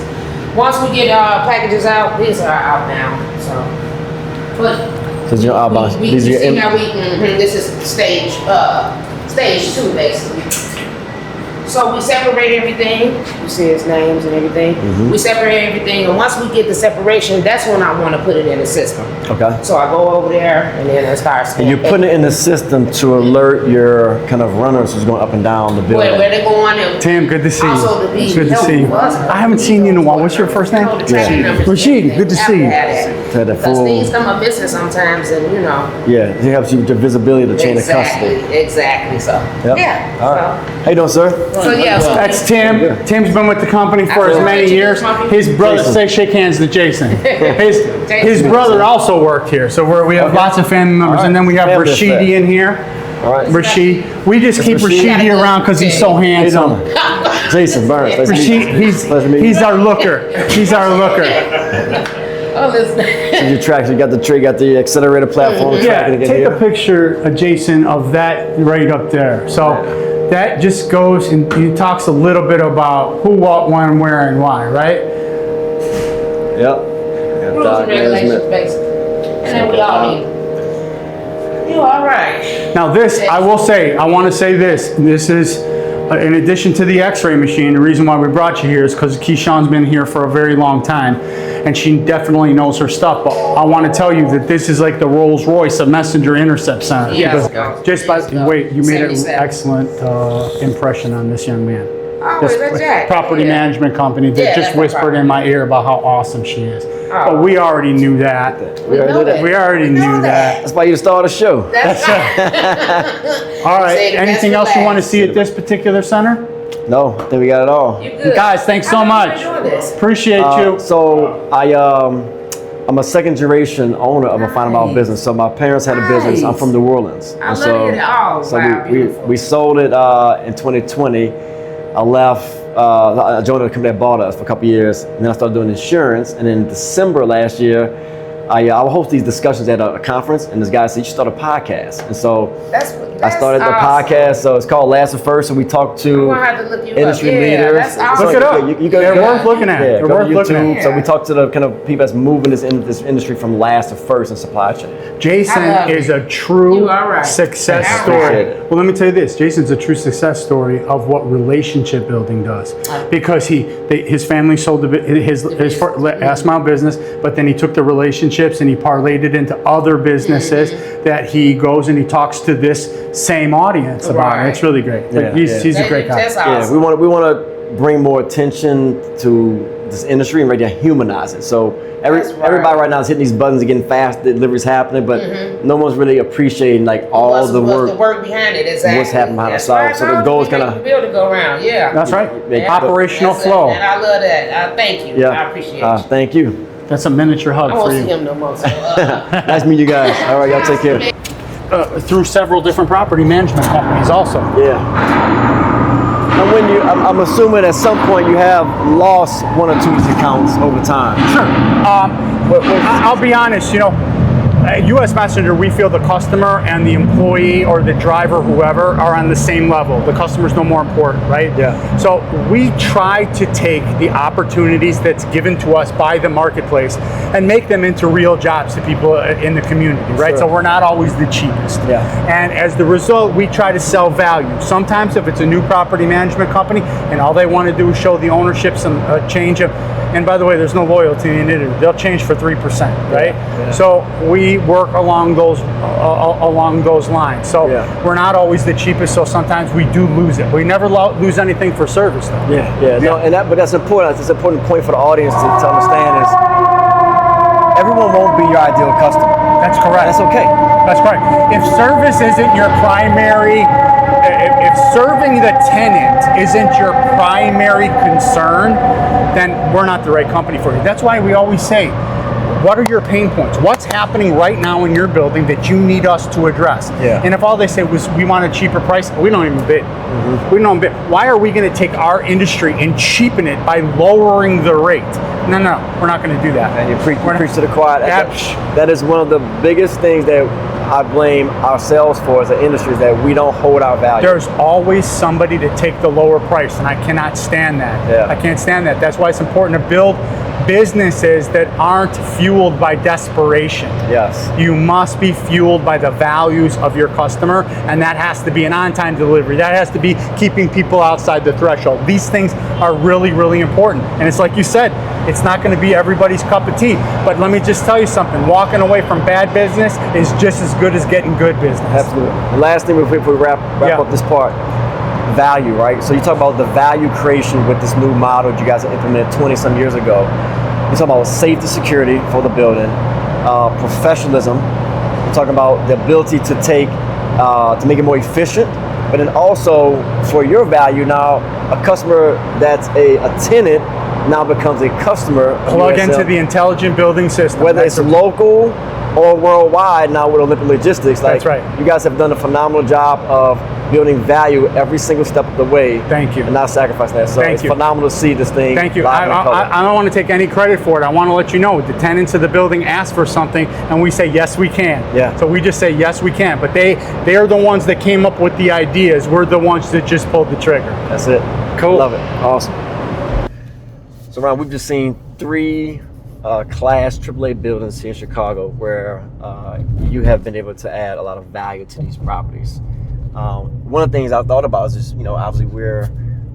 Once we get packages out, these are out now. So, but These are your outbound. we These are your see how we. This is stage stage 2 basically. So we separate everything. You see his names and everything. Mm-hmm. We separate everything, and once we get the separation, that's when I want to put it in the system. Okay. So I go over there, and then I start And scanning. you're putting it in the system to alert your kind of runners who's going up and down the building. Where they going and Tim, good to see you. also to be Good to see you. helpful for us. I haven't seen you in a while. What's your first name? Rashid, good to see you. To have that Because full, things come up missing sometimes, and you know. yeah, it helps you with the visibility of the chain of custody. Exactly. So Yep. yeah. All right. How you doing, sir? So yeah. So That's Tim. Tim's been with the company for as many years. His brother, say shake hands to Jason. His brother also worked here. So we have lots of family members. And then we have Family Rashidi effect. in here. All right. Rashid. We just keep Rashidi around because he's so handsome. Jason Burns. Nice to meet you. Rashid, he's our looker. He's our looker. oh, listen. So your tracks, you got the tree, got the accelerator platform. Yeah, tracking to get take here. a picture, Jason, of that right up there. So that just goes and he talks a little bit about who, what, when, where, and why, right? Yep. Rules and regulations, basically. And then we all need. You all right? Now this, I will say, I want to say this. This is, in addition to the X-ray machine, the reason why we brought you here is because Keyshawn's been here for a very long time, and she definitely knows her stuff. But I want to tell you that this is like the Rolls Royce of Messenger Intercept Center. Yes. Because just by wait, you made an 77. excellent impression on this young man. Oh, This that's Jack. property Yeah. management company that Yeah, just that's whispered in my ear about how awesome she is. Oh. But we already knew that. We already knew that. We already knew that. That's why you started the show. That's All right. Say the best Anything for else you want to last. see at this particular center? No, I think we got it all. You good. Guys, thanks so How long much. you been doing this? Appreciate you. So I'm a second generation owner of a fine mile business. So my parents had a business. I'm from New Orleans. I And love to hear that. Oh, so wow, we beautiful. sold it in 2020. I left. I joined a company that bought us for a couple years, and then I started doing insurance. And in December last year, I would host these discussions at a conference, and this guy said, "You should start a podcast." And so I started the awesome. podcast. So it's called Last the First, and we talked I'm to gonna have to look you industry up. Yeah, leaders. that's awesome. Look it up. They're worth looking at. Yeah, They're go to worth looking YouTube. at. So we talked to the kind of people that's moving this industry from last to first in supply chain. Jason I love is it. a true You are right. success I story. appreciate it. Well, let me tell you this. Jason's a true success story of what relationship building does. Because his family sold his last mile business, but then he took the relationships and he parlayed it into other businesses that he goes and he talks to this same audience about. Right. It's really great. Yeah, He's a great guy. That's Yeah, awesome. we want to bring more attention to this industry and ready to humanize it. So That's right. everybody right now is hitting these buttons and getting fast deliveries happening, but no one's really appreciating like all What's the what's work. behind it? Exactly. what's happening behind the That's scenes. right. So the goal is Make kinda- the building go around. Yeah. That's right. Yeah. Operational That's it. flow. And I love that. Thank you. I appreciate you. Thank you. That's a miniature hug I for won't you. see him no more. So, Nice meeting you guys. All right, y'all take care. Through several different property management companies also. Yeah. And when I'm assuming at some point you have lost one or two of these accounts over time. Sure. I'll be honest, at US Messenger, we feel the customer and the employee or the driver, whoever, are on the same level. The customer's no more important, right? Yeah. So we try to take the opportunities that's given to us by the marketplace and make them into real jobs to people in the community, right? Sure. So we're not always the cheapest. Yeah. And as the result, we try to sell value. Sometimes if it's a new property management company and all they want to do is show the ownership some change of, and by the way, there's no loyalty in it. They'll change for 3%, right? Yeah. So we work along those lines. So we're not always the cheapest. So sometimes we do lose it. We never lose anything for service, though. Yeah. No, and but that's important. That's an important point for the audience to understand is everyone won't be your ideal customer. That's correct. That's okay. That's correct. If service isn't your primary, if serving the tenant isn't your primary concern, then we're not the right company for you. That's why we always say, what are your pain points? What's happening right now in your building that you need us to address? Yeah. And if all they say was, we want a cheaper price, we don't even bid. We don't bid. Why are we going to take our industry and cheapen it by lowering the rate? No, we're not going to do that. And you preach to the choir. That is one of the biggest things that I blame ourselves for as an industry, is that we don't hold our value. There's always somebody to take the lower price, and I cannot stand that. Yeah. I can't stand that. That's why it's important to build businesses that aren't fueled by desperation. Yes. You must be fueled by the values of your customer, and that has to be an on-time delivery. That has to be keeping people outside the threshold. These things are really, really important. And it's like you said, it's not going to be everybody's cup of tea. But let me just tell you something. Walking away from bad business is just as good as getting good business. Absolutely. The last thing before we wrap up this part, value, right? So you talk about the value creation with this new model you guys implemented 20-some years ago. You talk about safety, security for the building, professionalism. You're talking about the ability to to make it more efficient, but then also for your value now, a customer that's a tenant now becomes a customer. Plug into the intelligent building system. Whether it's local or worldwide now with Olympic Logistics. That's right. You guys have done a phenomenal job of building value every single step of the way. Thank you. And not sacrificing that. So it's phenomenal to see this thing. Thank you. I don't want to take any credit for it. I want to let you know the tenants of the building ask for something and we say, yes, we can. Yeah. So we just say, yes, we can. But they're the ones that came up with the ideas. We're the ones that just pulled the trigger. That's it. Cool. Love it. Awesome. So Ron, we've just seen 3 class AAA buildings here in Chicago where you have been able to add a lot of value to these properties. One of the things I thought about is just, obviously we're,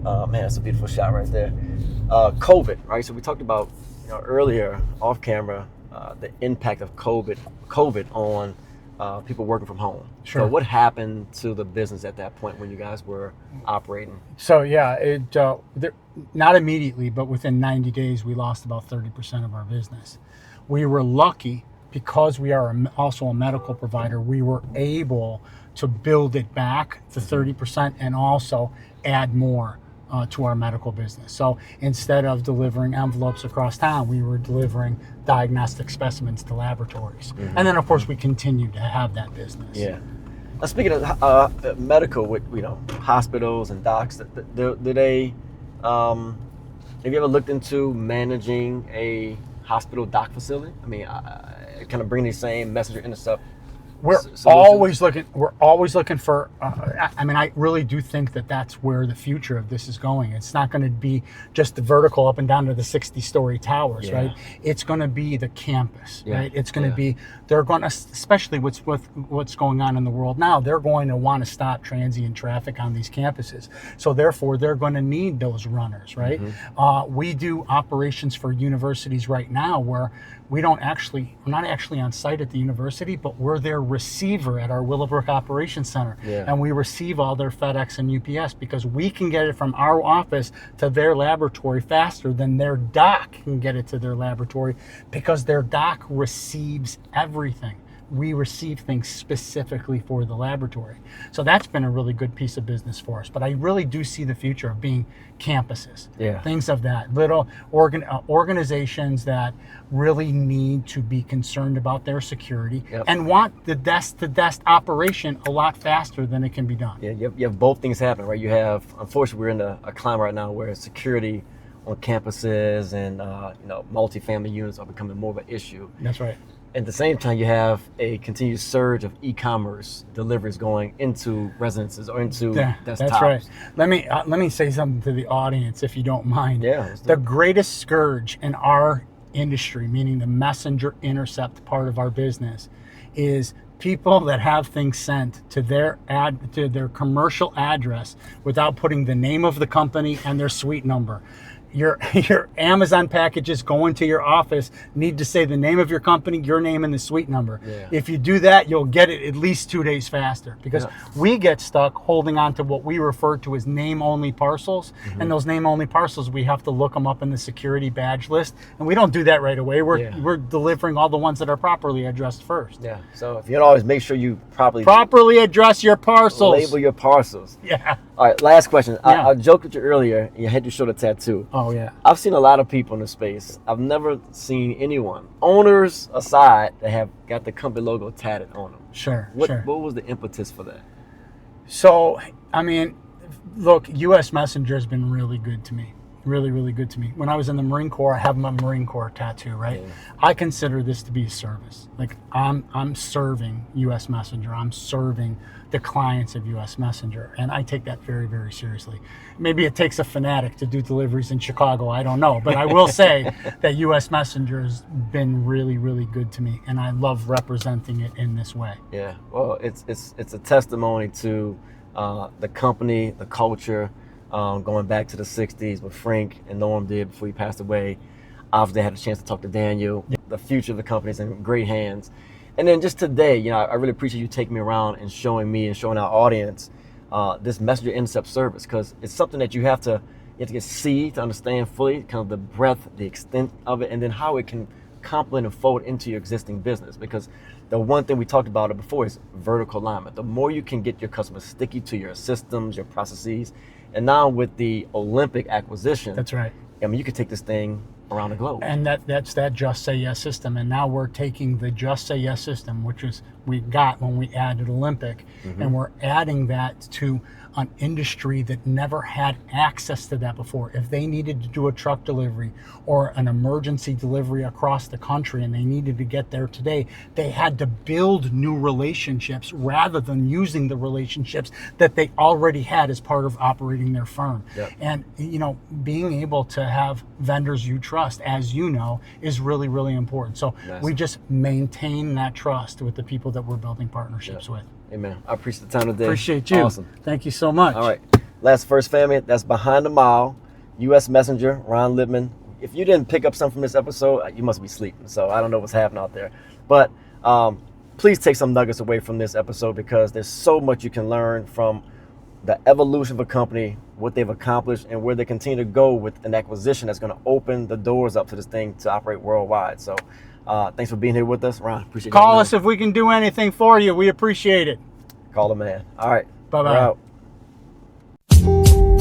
man, that's a beautiful shot right there. COVID, right? So we talked about, earlier off camera, the impact of COVID on people working from home. Sure. So what happened to the business at that point when you guys were operating? So yeah, not immediately, but within 90 days, we lost about 30% of our business. We were lucky because we are also a medical provider. We were able to build it back to 30% and also add more to our medical business. So instead of delivering envelopes across town, we were delivering diagnostic specimens to laboratories. Mm-hmm. And then of course we continued to have that business. Yeah. Now speaking of medical, with hospitals and docs, do they? Have you ever looked into managing a hospital doc facility? I mean, kind of bring the same messenger intercept. We're always looking for. I really do think that that's where the future of this is going. It's not going to be just the vertical up and down to the 60-story towers, right? It's going to be the campus, right? It's going to be. They're going to, especially with what's going on in the world now. They're going to want to stop transient traffic on these campuses. So therefore, they're going to need those runners, right? Mm-hmm. We do operations for universities right now where we're not actually on site at the university, but we're their receiver at our Willowbrook Operations Center. Yeah. And we receive all their FedEx and UPS because we can get it from our office to their laboratory faster than their doc can get it to their laboratory because their doc receives everything. We receive things specifically for the laboratory. So that's been a really good piece of business for us. But I really do see the future of being campuses, things of that, little organizations that really need to be concerned about their security and want the desk-to-desk operation a lot faster than it can be done. Yeah, you have both things happening, right? You have, unfortunately, we're in a climate right now where security on campuses and multifamily units are becoming more of an issue. That's right. At the same time, you have a continued surge of e-commerce deliveries going into residences or into desktops. That's right. Let me say something to the audience, if you don't mind. Yeah. The greatest scourge in our industry, meaning the messenger intercept part of our business, is people that have things sent to their commercial address without putting the name of the company and their suite number. Your Amazon packages going to your office need to say the name of your company, your name, and the suite number. Yeah. If you do that, you'll get it at least 2 days faster because we get stuck holding on to what we refer to as name-only parcels. Mm-hmm. And those name-only parcels, we have to look them up in the security badge list. And we don't do that right away. We're delivering all the ones that are properly addressed first. Yeah. So if you don't always make sure you properly address your parcels. Label your parcels. Yeah. All right, last question. Yeah. I joked with you earlier, you had to show the tattoo. Oh, yeah. I've seen a lot of people in the space. I've never seen anyone, owners aside, that have got the company logo tatted on them. Sure, What was the impetus for that? So, I mean, look, U.S. Messenger has been really good to me really, really good to me. When I was in the Marine Corps, I have my Marine Corps tattoo, right? Yeah. I consider this to be a service. Like I'm serving U.S. Messenger. I'm serving the clients of U.S. Messenger, and I take that very, very seriously. Maybe it takes a fanatic to do deliveries in Chicago. I don't know, but I will say that U.S. Messenger has been really, really good to me, and I love representing it in this way. Yeah, well, it's a testimony to the company, the culture, going back to the 60s, what Frank and Norm did before he passed away. Obviously, I had a chance to talk to Daniel. The future of the company is in great hands. And then just today, you know, I really appreciate you taking me around and showing me and showing our audience this messenger intercept service, because it's something that you have to see to understand fully, kind of the breadth, the extent of it, and then how it can complement and fold into your existing business. Because the one thing we talked about it before is vertical alignment. The more you can get your customers sticky to your systems, your processes, and now with the Olympic acquisition, That's right. I mean, you could take this thing around the globe. And that's that Just Say Yes system. And now we're taking the Just Say Yes system, which is we got when we added Olympic, and we're adding that to an industry that never had access to that before. If they needed to do a truck delivery or an emergency delivery across the country and they needed to get there today, they had to build new relationships rather than using the relationships that they already had as part of operating their firm. Yep. And, you know, being able to have vendors you trust, as you know, is really, really important. So we just maintain that trust with the people that we're building partnerships with. Amen. I appreciate the time today. Appreciate you. Awesome. Thank you so much. All right. Last First Family, that's Behind the Mile, U.S. Messenger, Ron Libman. If you didn't pick up something from this episode, you must be sleeping. So I don't know what's happening out there. But please take some nuggets away from this episode, because there's so much you can learn from the evolution of a company, what they've accomplished, and where they continue to go with an acquisition that's going to open the doors up to this thing to operate worldwide. So thanks for being here with us, Ron. Appreciate it. Call us if we can do anything for you. We appreciate it. Call the man. All right. Bye-bye. We're out.